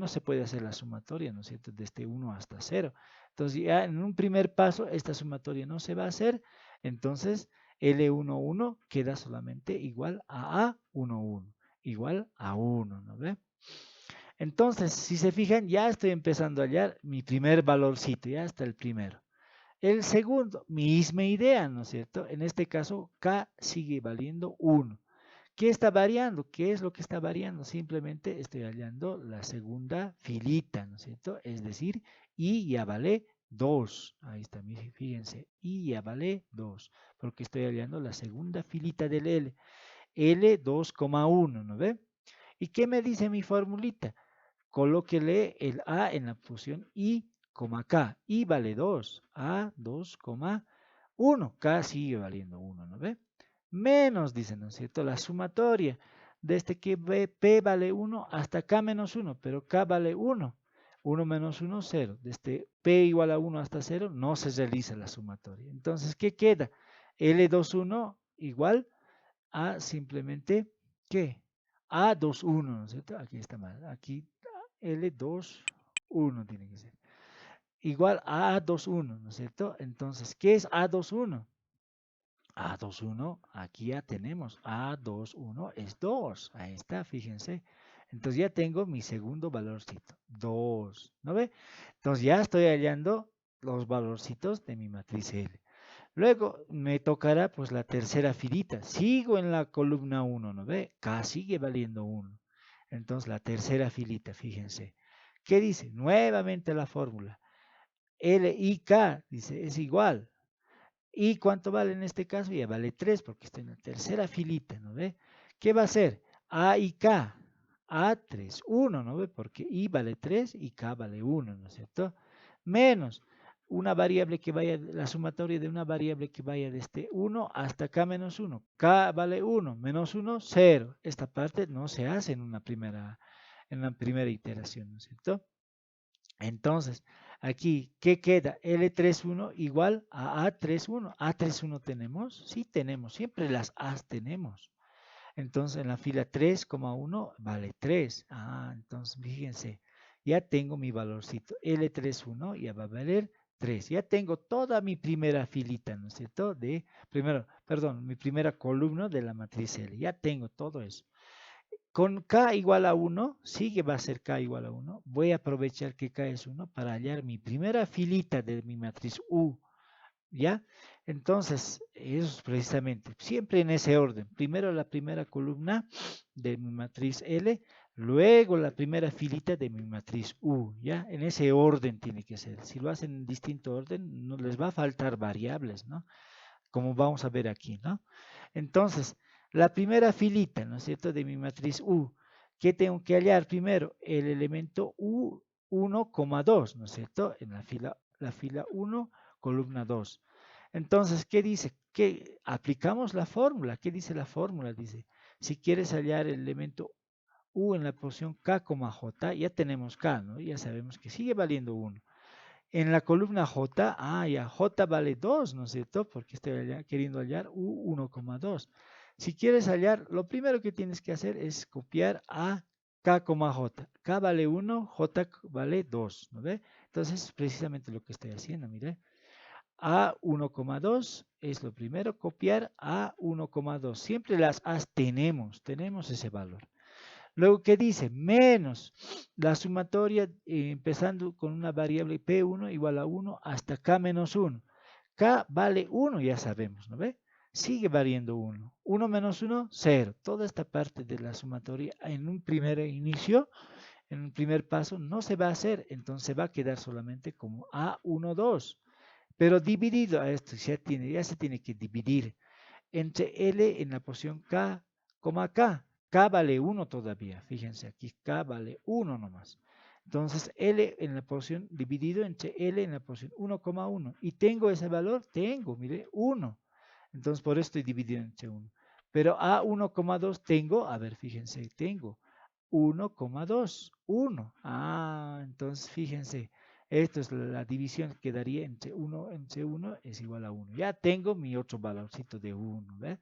se puede hacer la sumatoria, ¿no es cierto? Desde 1 hasta 0. Entonces ya en un primer paso esta sumatoria no se va a hacer, entonces L11 queda solamente igual a A11, igual a 1, ¿no ve? Entonces, si se fijan, ya estoy empezando a hallar mi primer valorcito, ya está el primero. El segundo, misma idea, ¿no es cierto? En este caso, K sigue valiendo 1. ¿Qué está variando? ¿Qué es lo que está variando? Simplemente estoy hallando la segunda filita, ¿no es cierto? Es decir, I ya vale 2. Ahí está, fíjense, I ya vale 2, porque estoy hallando la segunda filita del L. L2,1, ¿no ve? ¿Y qué me dice mi formulita? Colóquele el A en la función I, K. I vale 2. A 2,1. K sigue valiendo 1, ¿no ve? Menos, dice, ¿no es cierto? La sumatoria desde que P vale 1 hasta K menos 1, pero K vale 1. 1 menos 1, 0. Desde P igual a 1 hasta 0 no se realiza la sumatoria. Entonces, ¿qué queda? L21 igual a simplemente, ¿qué? A21, ¿no es cierto? Aquí está mal. Aquí L21 tiene que ser. Igual a A21, ¿no es cierto? Entonces, ¿qué es A21? A21, aquí ya tenemos. A21 es 2. Ahí está, fíjense. Entonces ya tengo mi segundo valorcito, 2. ¿No ve? Entonces ya estoy hallando los valorcitos de mi matriz L. Luego me tocará pues la tercera filita. Sigo en la columna 1, ¿no ve? K sigue valiendo 1. Entonces la tercera filita, fíjense. ¿Qué dice? Nuevamente la fórmula. L y K, dice, es igual. ¿Y cuánto vale en este caso? Ya vale 3 porque está en la tercera filita, ¿no ve? ¿Qué va a ser? A y K. A 3, 1, ¿no ve? Porque I vale 3 y K vale 1, ¿no es cierto? Menos una variable que vaya, la sumatoria de una variable que vaya desde 1 hasta K menos 1. K vale 1, menos 1, 0. Esta parte no se hace en una primera iteración, ¿no es cierto? Entonces, aquí, ¿qué queda? L31 igual a A31. ¿A31 tenemos? Sí tenemos, siempre las A's tenemos. Entonces, en la fila 3,1 vale 3. Entonces, fíjense, ya tengo mi valorcito. L31 ya va a valer 3. Ya tengo toda mi primera filita, ¿no es cierto? Mi primera columna de la matriz L. Ya tengo todo eso. Con K igual a 1, sí que va a ser K igual a 1. Voy a aprovechar que K es 1 para hallar mi primera filita de mi matriz U. ¿Ya? Entonces, eso es precisamente, siempre en ese orden. Primero la primera columna de mi matriz L, luego la primera filita de mi matriz U. ¿Ya? En ese orden tiene que ser. Si lo hacen en distinto orden, no les va a faltar variables, ¿no? Como vamos a ver aquí, ¿no? Entonces, la primera filita, ¿no es cierto?, de mi matriz U, ¿qué tengo que hallar primero? El elemento U1,2, ¿no es cierto?, en la fila 1, columna 2. Entonces, ¿qué dice? Que aplicamos la fórmula. ¿Qué dice la fórmula? Dice, si quieres hallar el elemento U en la posición K, J, ya tenemos K, ¿no? Ya sabemos que sigue valiendo 1. En la columna J, ya J vale 2, ¿no es cierto? Porque estoy queriendo hallar U1,2. Si quieres hallar, lo primero que tienes que hacer es copiar a K, J. K vale 1, J vale 2, ¿no ve? Entonces, es precisamente lo que estoy haciendo, mire. A 1,2 es lo primero, copiar a 1,2. Siempre las A's tenemos ese valor. Luego, ¿qué dice? Menos la sumatoria empezando con una variable P1 igual a 1 hasta K menos 1. K vale 1, ya sabemos, ¿no ve? Sigue valiendo 1. 1 menos 1, 0. Toda esta parte de la sumatoria en un primer inicio, en un primer paso, no se va a hacer. Entonces va a quedar solamente como A12. Pero dividido a esto, ya se tiene que dividir entre L en la posición K, K. K vale 1 todavía. Fíjense, aquí K vale 1 nomás. Entonces, L en la posición dividido entre L en la posición 1,1. ¿Y tengo ese valor? Tengo, mire, 1. Entonces, por eso estoy dividido entre 1. Pero a 1,2 tengo, a ver, fíjense, tengo 1,2, 1. Entonces, fíjense, esto es la división que daría entre 1 es igual a 1. Ya tengo mi otro valorcito de 1, ¿ves?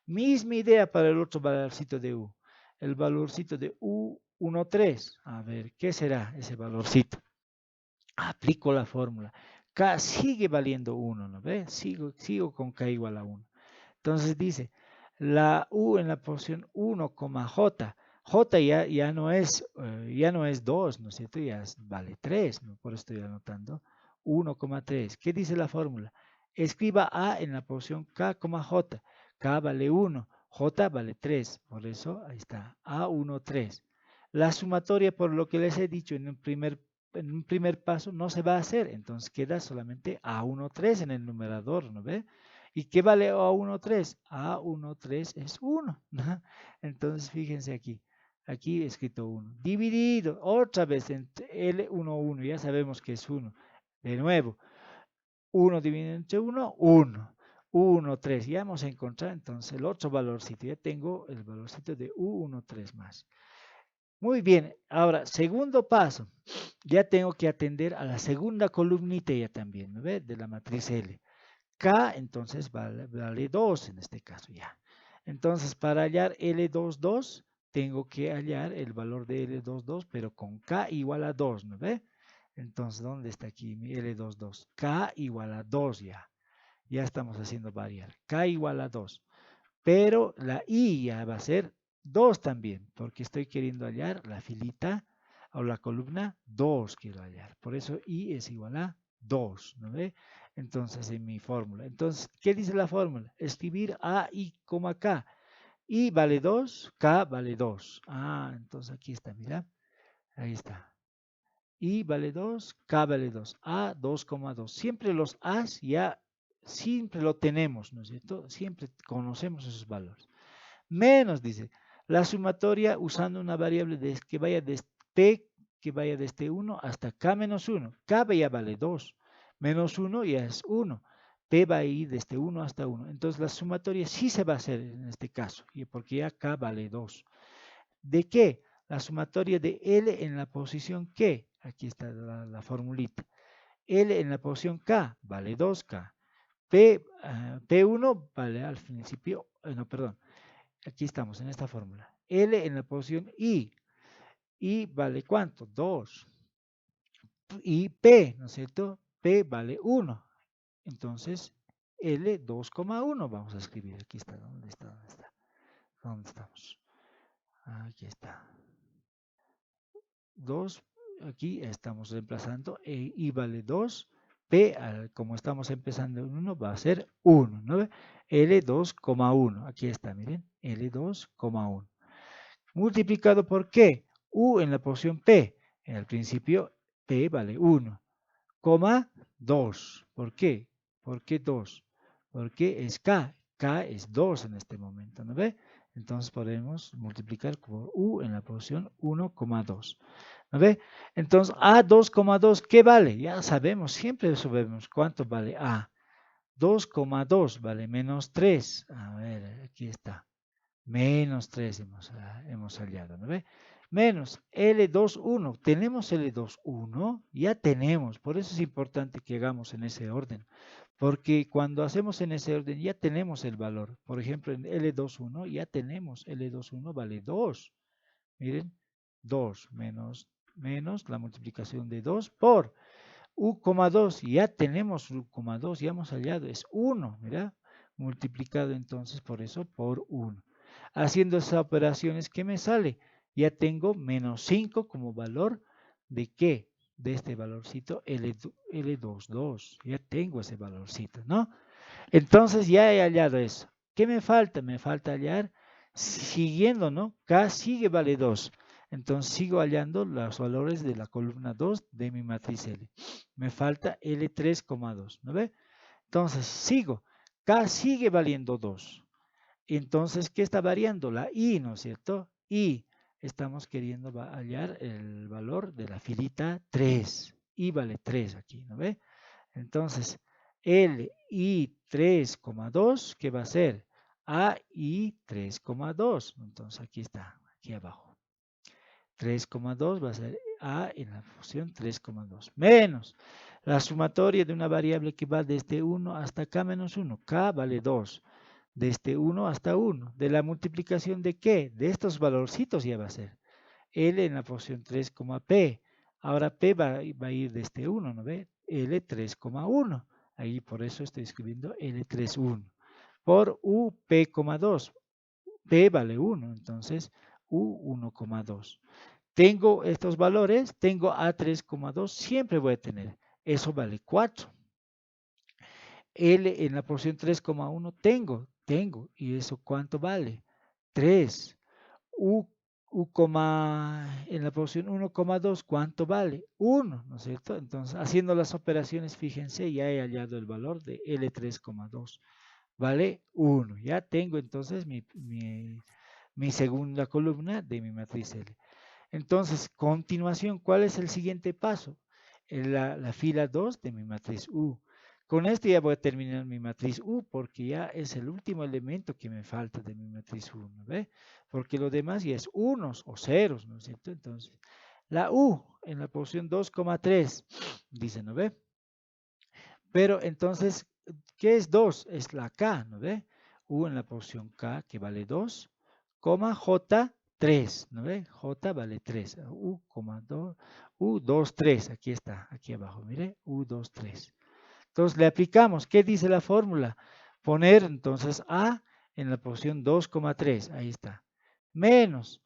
Misma idea para el otro valorcito de U. El valorcito de U13. A ver, ¿qué será ese valorcito? Aplico la fórmula. K sigue valiendo 1, ¿no ves? Sigo con K igual a 1. Entonces dice, la U en la posición 1, J. J ya no es 2, ¿no es cierto? Vale 3, ¿no? Por eso estoy anotando 1,3. ¿Qué dice la fórmula? Escriba A en la posición K, J. K vale 1, J vale 3. Por eso, ahí está, A13. La sumatoria, por lo que les he dicho en un primer paso, no se va a hacer. Entonces queda solamente A13 en el numerador, ¿no ve? ¿Y qué vale A13? A13 es 1. ¿No? Entonces, fíjense aquí. aquí he escrito 1, dividido otra vez entre L1, 1, ya sabemos que es 1. De nuevo, 1 dividido entre 1, 1. 1, 3, ya hemos encontrado entonces el otro valorcito, ya tengo el valorcito de U13 más. Muy bien, ahora, segundo paso, ya tengo que atender a la segunda columnita ya también, ¿no ve? De la matriz L. K, entonces, vale 2 en este caso ya. Entonces, para hallar L22, tengo que hallar el valor de L22, pero con K igual a 2, ¿no ve? Entonces, ¿dónde está aquí mi L22? K igual a 2 ya. Ya estamos haciendo variar. K igual a 2. Pero la I ya va a ser 2 también, porque estoy queriendo hallar la filita o la columna 2 quiero hallar. Por eso I es igual a 2, ¿no ve? Entonces, en mi fórmula. Entonces, ¿qué dice la fórmula? Escribir A, I, K. I vale 2, K vale 2. Ah, entonces aquí está, mira. Ahí está. I vale 2, K vale 2. A 2,2. Siempre los A's ya siempre lo tenemos, ¿no es cierto? Siempre conocemos esos valores. Menos, dice, la sumatoria usando una variable que vaya desde P, que vaya desde 1 hasta K menos 1. K ya vale 2. Menos 1 ya es 1. P va a ir desde 1 hasta 1. Entonces la sumatoria sí se va a hacer en este caso, porque ya K vale 2. ¿De qué? La sumatoria de L en la posición Q. Aquí está la formulita. L en la posición K vale 2K. P1 vale al principio, no, perdón, aquí estamos en esta fórmula. L en la posición I. I vale ¿cuánto? 2. Y P, ¿no es cierto? P vale 1. Entonces, L 2,1 vamos a escribir. Aquí está. ¿Dónde está? ¿Dónde está? ¿Dónde estamos? Aquí está. 2, aquí estamos reemplazando, I vale 2, P, como estamos empezando en 1, va a ser 1, ¿no? L2,1, aquí está, miren, L2,1. Multiplicado por ¿qué? U en la posición P, en el principio P vale 1, coma 2, ¿por qué? ¿Por qué 2? Porque es K, K es 2 en este momento, ¿no ve? Entonces podemos multiplicar por U en la posición 1,2. ¿No ve? Entonces, A 2,2, ¿qué vale? Ya sabemos, siempre sabemos cuánto vale A. 2,2 vale menos 3. A ver, aquí está. Menos 3 hemos hallado, ¿no ve? Menos L21. ¿Tenemos L21? Ya tenemos. Por eso es importante que hagamos en ese orden. Porque cuando hacemos en ese orden ya tenemos el valor. Por ejemplo, en L21 ya tenemos. L21 vale 2. Miren, 2 menos la multiplicación de 2 por U,2. Ya tenemos U,2, ya hemos hallado, es 1, mira, multiplicado entonces por eso por 1. Haciendo esas operaciones, ¿qué me sale? Ya tengo menos 5 como valor de ¿qué? De este valorcito L22. Ya tengo ese valorcito, ¿no? Entonces ya he hallado eso. ¿Qué me falta? Me falta hallar siguiendo, ¿no? K sigue vale 2. Entonces sigo hallando los valores de la columna 2 de mi matriz L. Me falta L3,2, ¿no ve? Entonces sigo. K sigue valiendo 2. Entonces, ¿qué está variando? La I, ¿no es cierto? I. Estamos queriendo hallar el valor de la filita 3. I vale 3 aquí, ¿no ve? Entonces, L I 3,2, ¿qué va a ser? A I 3,2. Entonces, aquí está, aquí abajo. 3,2 va a ser A en la función 3,2. Menos la sumatoria de una variable que va desde 1 hasta K menos 1. K vale 2. Desde 1 hasta 1. ¿De la multiplicación de qué? De estos valorcitos ya va a ser. L en la función 3, P. Ahora P va a ir desde 1, ¿no ve? L 3,1. Ahí por eso estoy escribiendo L31. Por U P,2. P vale 1, entonces U 1,2. Tengo estos valores, tengo A 3,2, siempre voy a tener. Eso vale 4. L en la porción 3,1 tengo. ¿Y eso cuánto vale? 3. U, en la posición 1,2, ¿cuánto vale? 1, ¿no es cierto? Entonces, haciendo las operaciones, fíjense, ya he hallado el valor de L3,2. Vale 1. Ya tengo entonces mi mi segunda columna de mi matriz L. Entonces, continuación, ¿cuál es el siguiente paso? La fila 2 de mi matriz U. Con esto ya voy a terminar mi matriz U porque ya es el último elemento que me falta de mi matriz U, ¿no ve? Porque lo demás ya es unos o ceros, ¿no es cierto? Entonces, la U en la posición 2,3, dice, ¿no ve? Pero entonces, ¿qué es 2? Es la K, ¿no ve? U en la posición K, que vale 2, coma J, 3, ¿no ve? J vale 3, U, 2, U, 2, 3, aquí está, aquí abajo, mire, U, 2, 3. Entonces le aplicamos, ¿qué dice la fórmula? Poner entonces A en la posición 2,3, ahí está, menos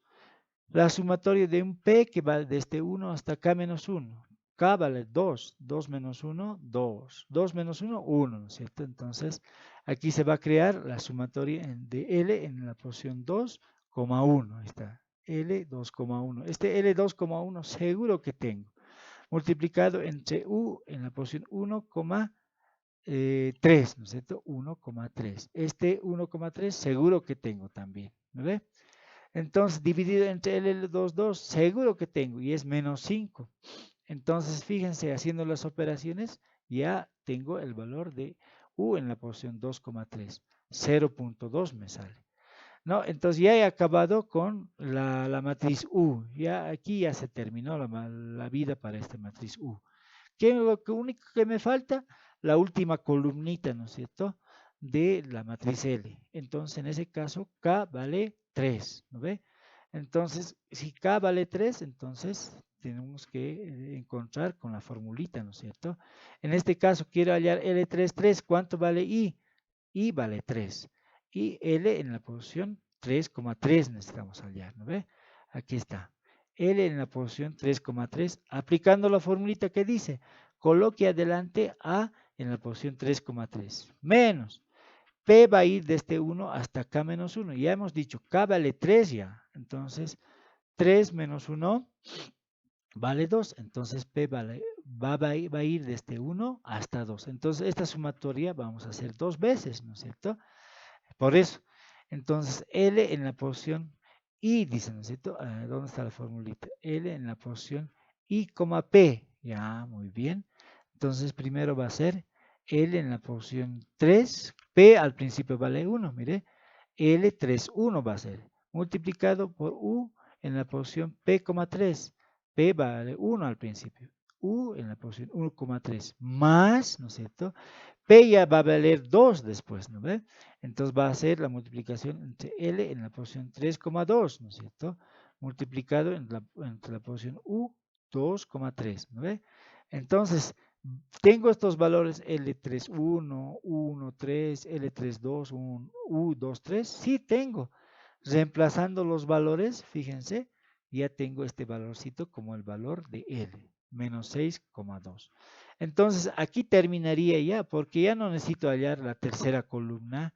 la sumatoria de un P que va desde 1 hasta K menos 1. K vale 2, 2 menos 1, 2, 2 menos 1, 1, ¿no es cierto? Entonces, aquí se va a crear la sumatoria de L en la posición 2,1, ahí está, L 2,1. Este L 2,1 seguro que tengo, multiplicado entre U en la posición 1,3, ¿no es cierto? 1,3. Este 1,3 seguro que tengo también, ¿no ve? Entonces, dividido entre L22, seguro que tengo, y es menos 5. Entonces, fíjense, haciendo las operaciones, ya tengo el valor de U en la posición 2,3. 0,2 me sale. ¿No? Entonces, ya he acabado con la matriz U. Ya aquí ya se terminó la vida para esta matriz U. ¿Qué es lo único que me falta? La última columnita, ¿no es cierto? De la matriz L. Entonces, en ese caso, K vale 3, ¿no ve? Entonces, si K vale 3, entonces tenemos que encontrar con la formulita, ¿no es cierto? En este caso, quiero hallar L33, ¿cuánto vale I? I vale 3. Y L en la posición 3,3 necesitamos hallar, ¿no ve? Aquí está. L en la posición 3,3, aplicando la formulita que dice, coloque adelante A en la posición 3,3, menos P va a ir desde 1 hasta K menos 1. Ya hemos dicho, K vale 3 ya. Entonces, 3 menos 1 vale 2. Entonces, P va a ir desde 1 hasta 2. Entonces, esta sumatoria vamos a hacer dos veces, ¿no es cierto? Por eso. Entonces, L en la posición I, dice, ¿no es cierto? ¿Dónde está la formulita? L en la posición I, P. Ya, muy bien. Entonces, primero va a ser L en la posición 3. P al principio vale 1, mire. L 3, 1 va a ser. Multiplicado por U en la posición P, 3. P vale 1 al principio. U en la posición 1,3 más, ¿no es cierto? P ya va a valer 2 después, ¿no ve? Entonces va a ser la multiplicación entre L en la posición 3,2, ¿no es cierto? Multiplicado entre la posición U, 2,3, ¿no ve? Entonces, tengo estos valores L31, 1, 3, L32, 1, U2, 3. Sí tengo. Reemplazando los valores, fíjense, ya tengo este valorcito como el valor de L, menos 6,2. Entonces, aquí terminaría ya, porque ya no necesito hallar la tercera columna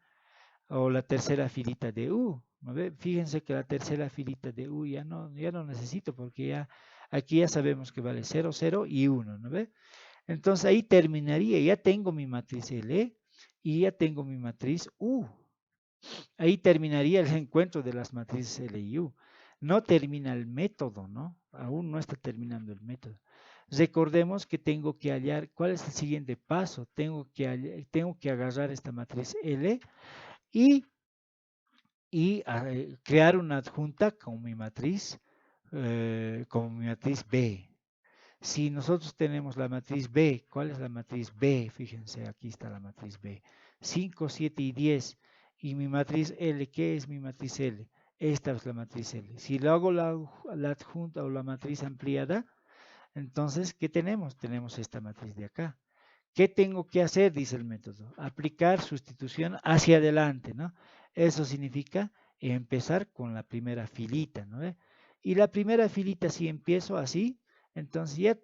o la tercera filita de U. ¿No ve? Fíjense que la tercera filita de U ya no necesito, porque ya aquí ya sabemos que vale 0, 0 y 1, ¿no ve? Entonces ahí terminaría, ya tengo mi matriz L y ya tengo mi matriz U. Ahí terminaría el encuentro de las matrices L y U. No termina el método, ¿no? Aún no está terminando el método. Recordemos que tengo que hallar, ¿cuál es el siguiente paso? Tengo que agarrar esta matriz L y, crear una adjunta con mi matriz B. Si nosotros tenemos la matriz B, ¿cuál es la matriz B? Fíjense, aquí está la matriz B. 5, 7 y 10. Y mi matriz L, ¿qué es mi matriz L? Esta es la matriz L. Si le hago la adjunta o la matriz ampliada, entonces, ¿qué tenemos? Tenemos esta matriz de acá. ¿Qué tengo que hacer? Dice el método. Aplicar sustitución hacia adelante, ¿no? Eso significa empezar con la primera filita, ¿no? Y la primera filita, si empiezo así, entonces ya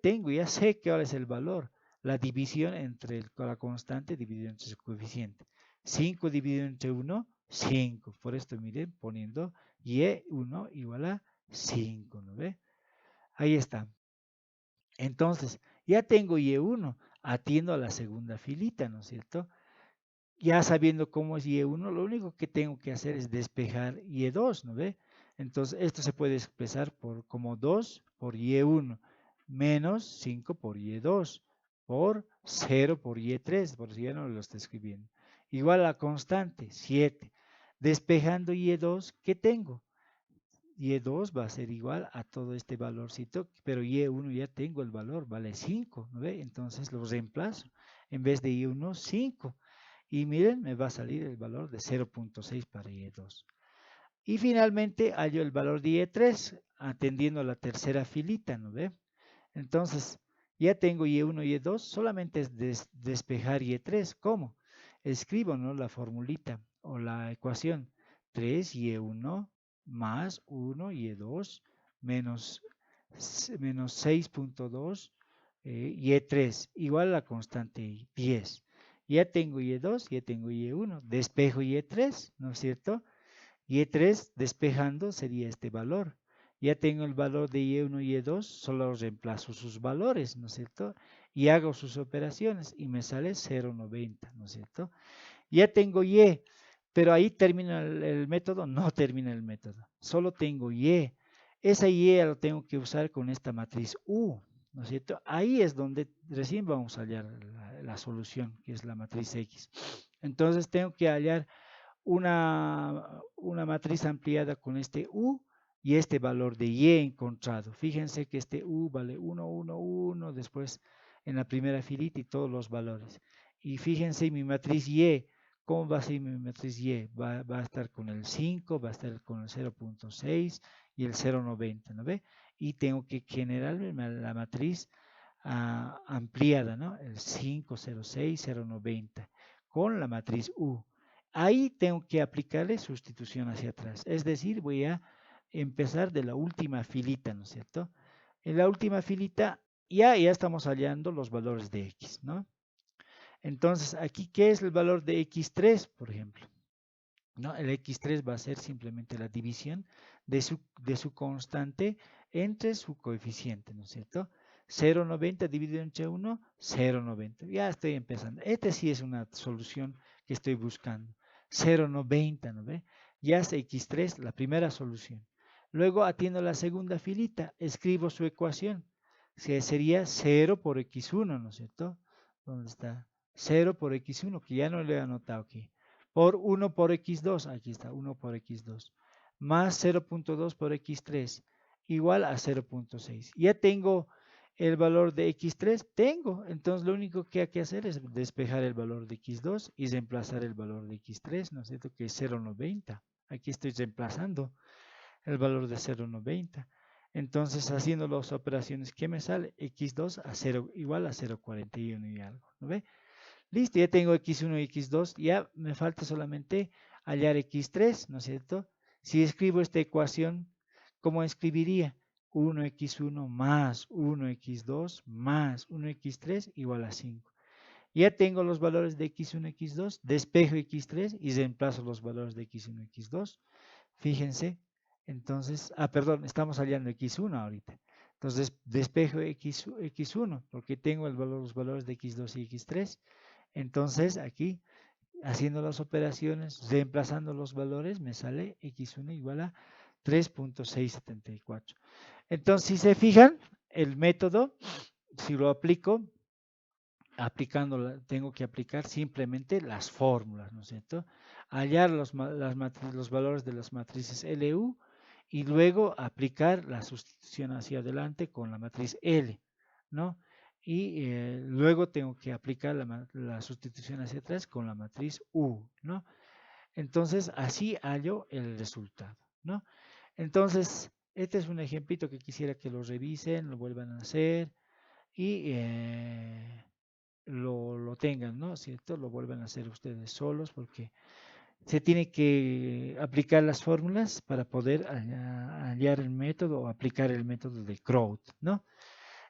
sé cuál es el valor. La división entre la constante dividido entre su coeficiente. 5 dividido entre 1, 5. Por esto, miren, poniendo y1 igual a 5, ¿no ve? Ahí está. Entonces, ya tengo Y1, atiendo a la segunda filita, ¿no es cierto? ya sabiendo cómo es Y1, lo único que tengo que hacer es despejar Y2, ¿no ve? Entonces, esto se puede expresar como 2 por Y1 menos 5 por Y2 por 0 por Y3, por si ya no lo está escribiendo. Igual a la constante, 7. Despejando Y2, ¿qué tengo? Y2 va a ser igual a todo este valorcito, pero Y1 ya tengo el valor, vale 5, ¿no ve? Entonces lo reemplazo. En vez de Y1, 5. Y miren, me va a salir el valor de 0.6 para Y2. Y finalmente hallo el valor de Y3, atendiendo a la tercera filita, ¿no ve? Entonces, ya tengo Y1 y Y2, solamente es despejar Y3. ¿Cómo? Escribo, ¿no?, la formulita o la ecuación. 3Y1 más 1Y2 menos 6.2 Y3 igual a la constante 10. Ya tengo Y2, ya tengo Y1, despejo Y3, ¿no es cierto? Y3 despejando sería este valor. Ya tengo el valor de Y1 y Y2, solo reemplazo sus valores, ¿no es cierto? Y hago sus operaciones y me sale 0.90, ¿no es cierto? Ya tengo Y, pero ahí termina el método, no termina el método, solo tengo Y. Esa Y lo tengo que usar con esta matriz U, ¿no es cierto? Ahí es donde recién vamos a hallar la solución, que es la matriz X. Entonces tengo que hallar una matriz ampliada con este U y este valor de Y encontrado. Fíjense que este U vale 1, 1, 1, después en la primera filita y todos los valores. Y fíjense mi matriz Y, ¿cómo va a ser mi matriz Y? Va a estar con el 5, va a estar con el 0.6 y el 0.90, ¿no ve? Y tengo que generar la matriz ampliada, ¿no? El 5, 0.6, 0.90 con la matriz U. Ahí tengo que aplicarle sustitución hacia atrás. Es decir, voy a empezar de la última filita, ¿no es cierto? En la última filita ya estamos hallando los valores de X, ¿no? Entonces, aquí, ¿qué es el valor de X3, por ejemplo? ¿No? El X3 va a ser simplemente la división de su constante entre su coeficiente, ¿no es cierto? 0.90 dividido entre 1, 0.90. Ya estoy empezando. Este sí es una solución que estoy buscando. 0.90, ¿no ve? Ya es X3, la primera solución. Luego atiendo la segunda filita, escribo su ecuación, que sería 0 por X1, ¿no es cierto? ¿Dónde está? 0 por X1, que ya no le he anotado aquí por 1 por X2, aquí está, 1 por X2, más 0.2 por X3, igual a 0.6. Ya tengo el valor de X3, entonces lo único que hay que hacer es despejar el valor de X2 y reemplazar el valor de X3, ¿no es cierto? Que es 0.90. Aquí estoy reemplazando el valor de 0.90. Entonces, haciendo las operaciones, ¿qué me sale? X2 a 0, igual a 0.41 y algo, ¿no ve? Listo, ya tengo X1 y X2, ya me falta solamente hallar X3, ¿no es cierto? Si escribo esta ecuación, ¿cómo escribiría? 1x1 más 1x2 más 1x3 igual a 5. Ya tengo los valores de x1, x2, despejo x3 y reemplazo los valores de x1, x2. Fíjense, entonces, perdón, estamos hallando x1 ahorita. Entonces, despejo x1 porque tengo los valores de x2 y x3. Entonces, aquí, haciendo las operaciones, reemplazando los valores, me sale x1 igual a 3.674. Entonces, si se fijan, el método, si lo aplico, tengo que aplicar simplemente las fórmulas, ¿no es cierto? Hallar los valores de las matrices LU y luego aplicar la sustitución hacia adelante con la matriz L, ¿no? Y luego tengo que aplicar la sustitución hacia atrás con la matriz U, ¿no? Entonces, así hallo el resultado, ¿no? Entonces, este es un ejemplito que quisiera que lo revisen, lo vuelvan a hacer y lo tengan, ¿no? ¿Cierto? Lo vuelvan a hacer ustedes solos porque se tiene que aplicar las fórmulas para poder hallar el método o aplicar el método de Crout, ¿no?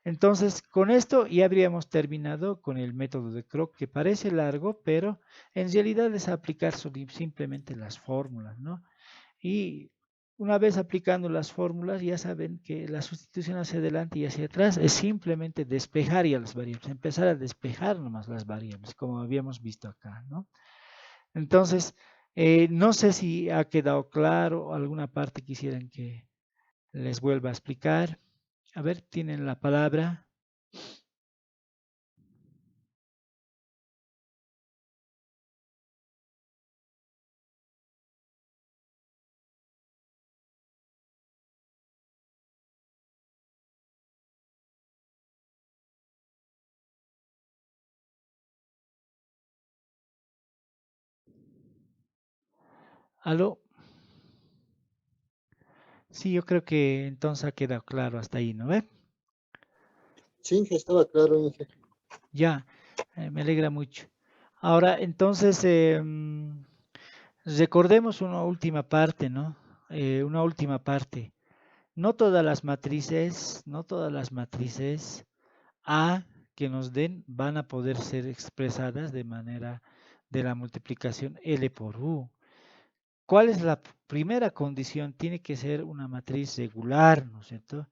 Entonces, con esto ya habríamos terminado con el método de Crout, que parece largo, pero en realidad es aplicar simplemente las fórmulas, ¿no? Y una vez aplicando las fórmulas, ya saben que la sustitución hacia adelante y hacia atrás es simplemente despejar ya las variables, empezar a despejar nomás las variables, como habíamos visto acá, ¿no? Entonces, no sé si ha quedado claro, alguna parte quisieran que les vuelva a explicar. A ver, tienen la palabra. ¿Aló? Sí, yo creo que entonces ha quedado claro hasta ahí, ¿no ve? Sí, Inge, estaba claro, Inge. Ya, me alegra mucho. Ahora, entonces, recordemos una última parte, ¿no? Una última parte. No todas las matrices A que nos den van a poder ser expresadas de manera de la multiplicación L por U. ¿Cuál es la primera condición? Tiene que ser una matriz regular, ¿no es cierto?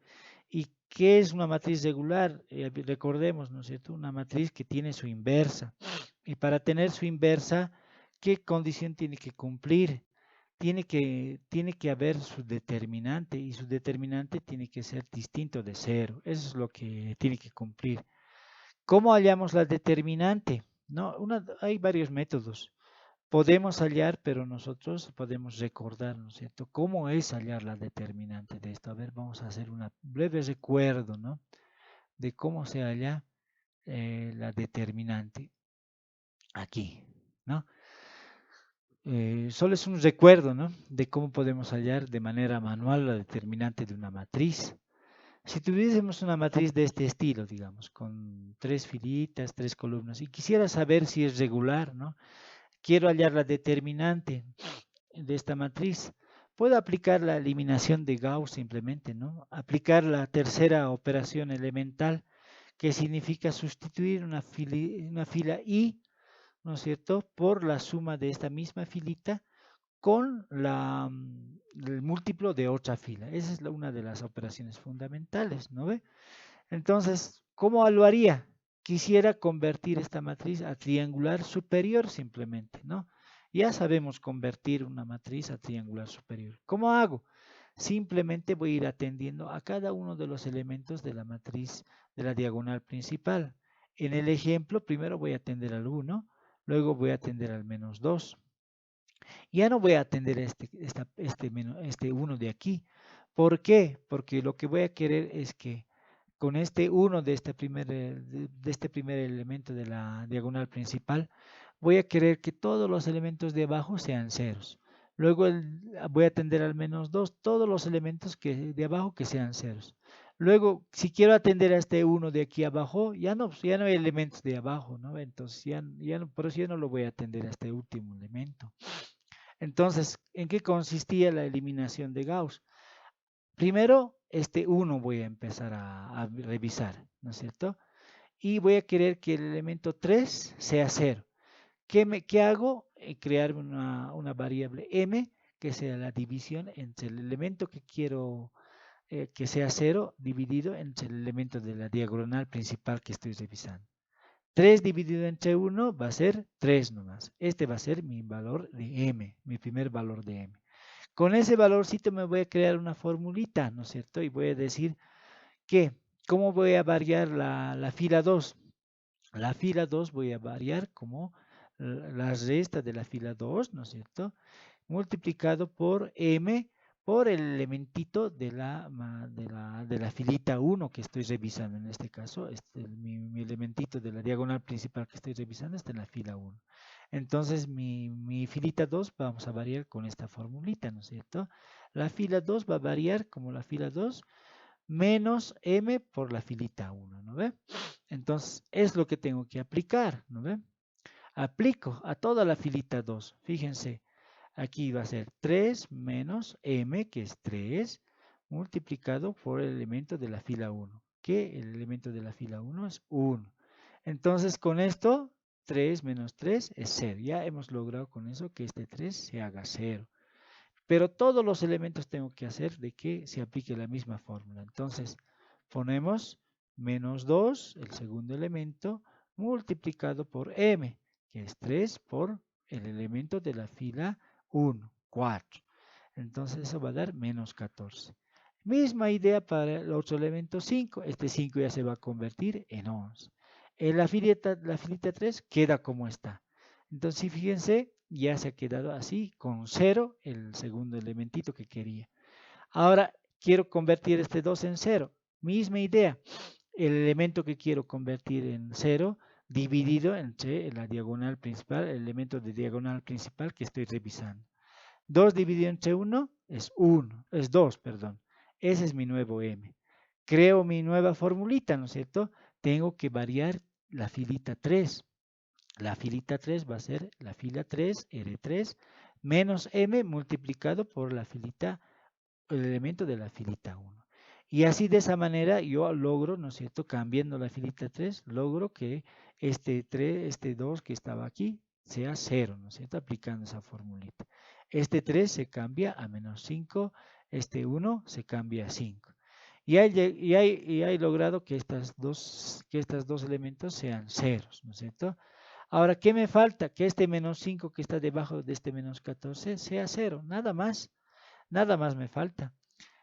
¿Y qué es una matriz regular? Recordemos, ¿no es cierto? Una matriz que tiene su inversa. Y para tener su inversa, ¿qué condición tiene que cumplir? Tiene que haber su determinante y su determinante tiene que ser distinto de cero. Eso es lo que tiene que cumplir. ¿Cómo hallamos la determinante? No, hay varios métodos. Podemos hallar, pero nosotros podemos recordar, ¿no es cierto? ¿Cómo es hallar la determinante de esto? A ver, vamos a hacer un breve recuerdo, ¿no? De cómo se halla la determinante aquí, ¿no? Solo es un recuerdo, ¿no? De cómo podemos hallar de manera manual la determinante de una matriz. Si tuviésemos una matriz de este estilo, digamos, con tres filitas, tres columnas, y quisiera saber si es regular, ¿no? Quiero hallar la determinante de esta matriz. Puedo aplicar la eliminación de Gauss simplemente, ¿no? Aplicar la tercera operación elemental, que significa sustituir una fila I, ¿no es cierto?, por la suma de esta misma filita con el múltiplo de otra fila. Esa es una de las operaciones fundamentales, ¿no ve? Entonces, ¿cómo lo haría? Quisiera convertir esta matriz a triangular superior simplemente, ¿no? Ya sabemos convertir una matriz a triangular superior. ¿Cómo hago? Simplemente voy a ir atendiendo a cada uno de los elementos de la matriz de la diagonal principal. En el ejemplo, primero voy a atender al 1, luego voy a atender al menos 2. Ya no voy a atender este 1 de aquí. ¿Por qué? Porque lo que voy a querer es que con este 1 de este primer elemento de la diagonal principal, voy a querer que todos los elementos de abajo sean ceros. Luego voy a atender al menos 2, todos los elementos de abajo que sean ceros. Luego, si quiero atender a este 1 de aquí abajo, ya no hay elementos de abajo, ¿no? Entonces, por eso ya no lo voy a atender a este último elemento. Entonces, ¿en qué consistía la eliminación de Gauss? Primero, este 1 voy a empezar a revisar, ¿no es cierto? Y voy a querer que el elemento 3 sea 0. ¿Qué hago? Crear una variable m que sea la división entre el elemento que quiero que sea 0 dividido entre el elemento de la diagonal principal que estoy revisando. 3 dividido entre 1 va a ser 3 nomás. Este va a ser mi valor de m, mi primer valor de m. Con ese valorcito me voy a crear una formulita, ¿no es cierto? Y voy a decir que, ¿cómo voy a variar la fila 2? La fila 2 voy a variar como la resta de la fila 2, ¿no es cierto? Multiplicado por m por el elementito de la filita 1 que estoy revisando en este caso, mi elementito de la diagonal principal que estoy revisando está en la fila 1. Entonces mi filita 2 vamos a variar con esta formulita, ¿no es cierto? La fila 2 va a variar como la fila 2 menos m por la filita 1, ¿no ve? Entonces es lo que tengo que aplicar, ¿no ve? Aplico a toda la filita 2, fíjense. Aquí va a ser 3 menos m, que es 3, multiplicado por el elemento de la fila 1, que el elemento de la fila 1 es 1. Entonces, con esto, 3 menos 3 es 0. Ya hemos logrado con eso que este 3 se haga 0. Pero todos los elementos tengo que hacer de que se aplique la misma fórmula. Entonces, ponemos menos 2, el segundo elemento, multiplicado por m, que es 3 por el elemento de la fila 1, 4. Entonces eso va a dar menos 14. Misma idea para el otro elemento 5. Este 5 ya se va a convertir en 11. En la filita 3 queda como está. Entonces, fíjense, ya se ha quedado así, con 0, el segundo elementito que quería. Ahora, quiero convertir este 2 en 0. Misma idea. El elemento que quiero convertir en 0, dividido entre la diagonal principal, el elemento de diagonal principal que estoy revisando. 2 dividido entre 1 es 1, es 2, perdón. Ese es mi nuevo m. Creo mi nueva formulita, ¿no es cierto? Tengo que variar la filita 3. La filita 3 va a ser la fila 3, R3, menos m multiplicado por la filita, el elemento de la filita 1. Y así de esa manera yo logro, ¿no es cierto? Cambiando la filita 3, logro que este 3, este 2 que estaba aquí sea 0, ¿no es cierto? Aplicando esa formulita. Este 3 se cambia a menos 5, este 1 se cambia a 5. Y hay logrado que estos dos elementos sean ceros, ¿no es cierto? Ahora, ¿qué me falta? Que este menos 5 que está debajo de este menos 14 sea 0, nada más. Nada más me falta.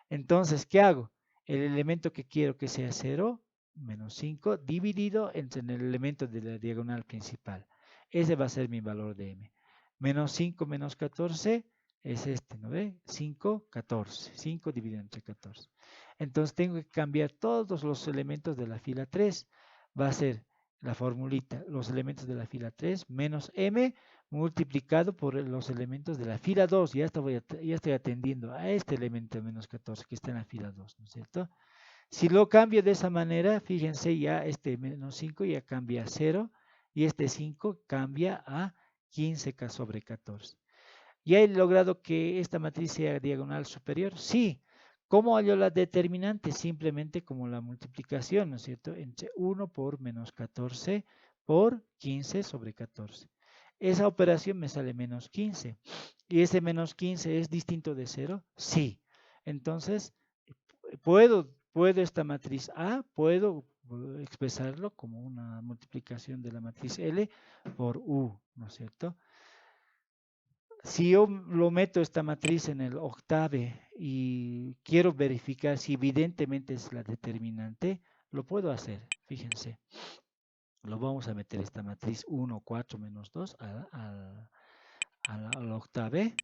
Entonces, ¿qué hago? El elemento que quiero que sea 0, menos 5, dividido entre el elemento de la diagonal principal. Ese va a ser mi valor de m. Menos 5 menos 14 es este, ¿no ve? 5, 14. 5 dividido entre 14. Entonces tengo que cambiar todos los elementos de la fila 3. Va a ser la formulita, los elementos de la fila 3 menos m multiplicado por los elementos de la fila 2. Ya estoy atendiendo a este elemento menos 14 que está en la fila 2, ¿no es cierto? Si lo cambio de esa manera, fíjense, ya este menos 5 ya cambia a 0 y este 5 cambia a 15k sobre 14. ¿Ya he logrado que esta matriz sea diagonal superior? Sí. ¿Cómo hallo la determinante? Simplemente como la multiplicación, ¿no es cierto? Entre 1 por menos 14 por 15 sobre 14. Esa operación me sale menos 15. ¿Y ese menos 15 es distinto de 0? Sí. Entonces, puedo esta matriz A, puedo expresarlo como una multiplicación de la matriz L por U, ¿no es cierto? Si yo lo meto esta matriz en el octave y quiero verificar si evidentemente es la determinante, lo puedo hacer. Fíjense, lo vamos a meter esta matriz 1, 4, menos 2 al octave.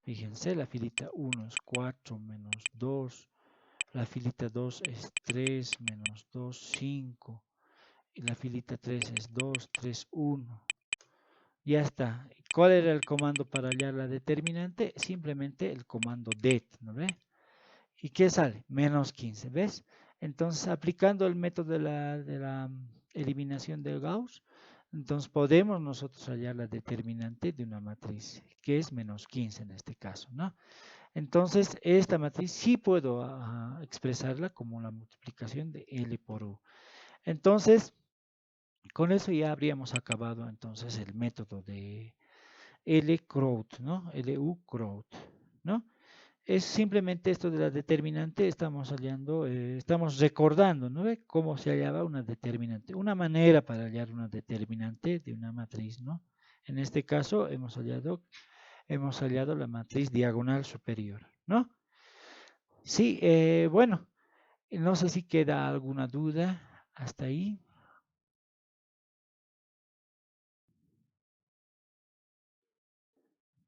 Fíjense, la filita 1 es 4 menos 2, la filita 2 es 3 menos 2, 5, y la filita 3 es 2, 3, 1. Ya está. ¿Cuál era el comando para hallar la determinante? Simplemente el comando det, ¿no ve? ¿Y qué sale? Menos 15, ¿ves? Entonces, aplicando el método de la eliminación de Gauss, entonces podemos nosotros hallar la determinante de una matriz, que es menos 15 en este caso, ¿no? Entonces, esta matriz sí puedo expresarla como la multiplicación de L por U. Entonces, con eso ya habríamos acabado entonces el método de L-Crout, ¿no? L-U-Crout, ¿no? Es simplemente esto de la determinante, estamos hallando, estamos recordando, ¿no? Cómo se hallaba una determinante, una manera para hallar una determinante de una matriz, ¿no? En este caso hemos hallado la matriz diagonal superior, ¿no? Sí, bueno, no sé si queda alguna duda hasta ahí.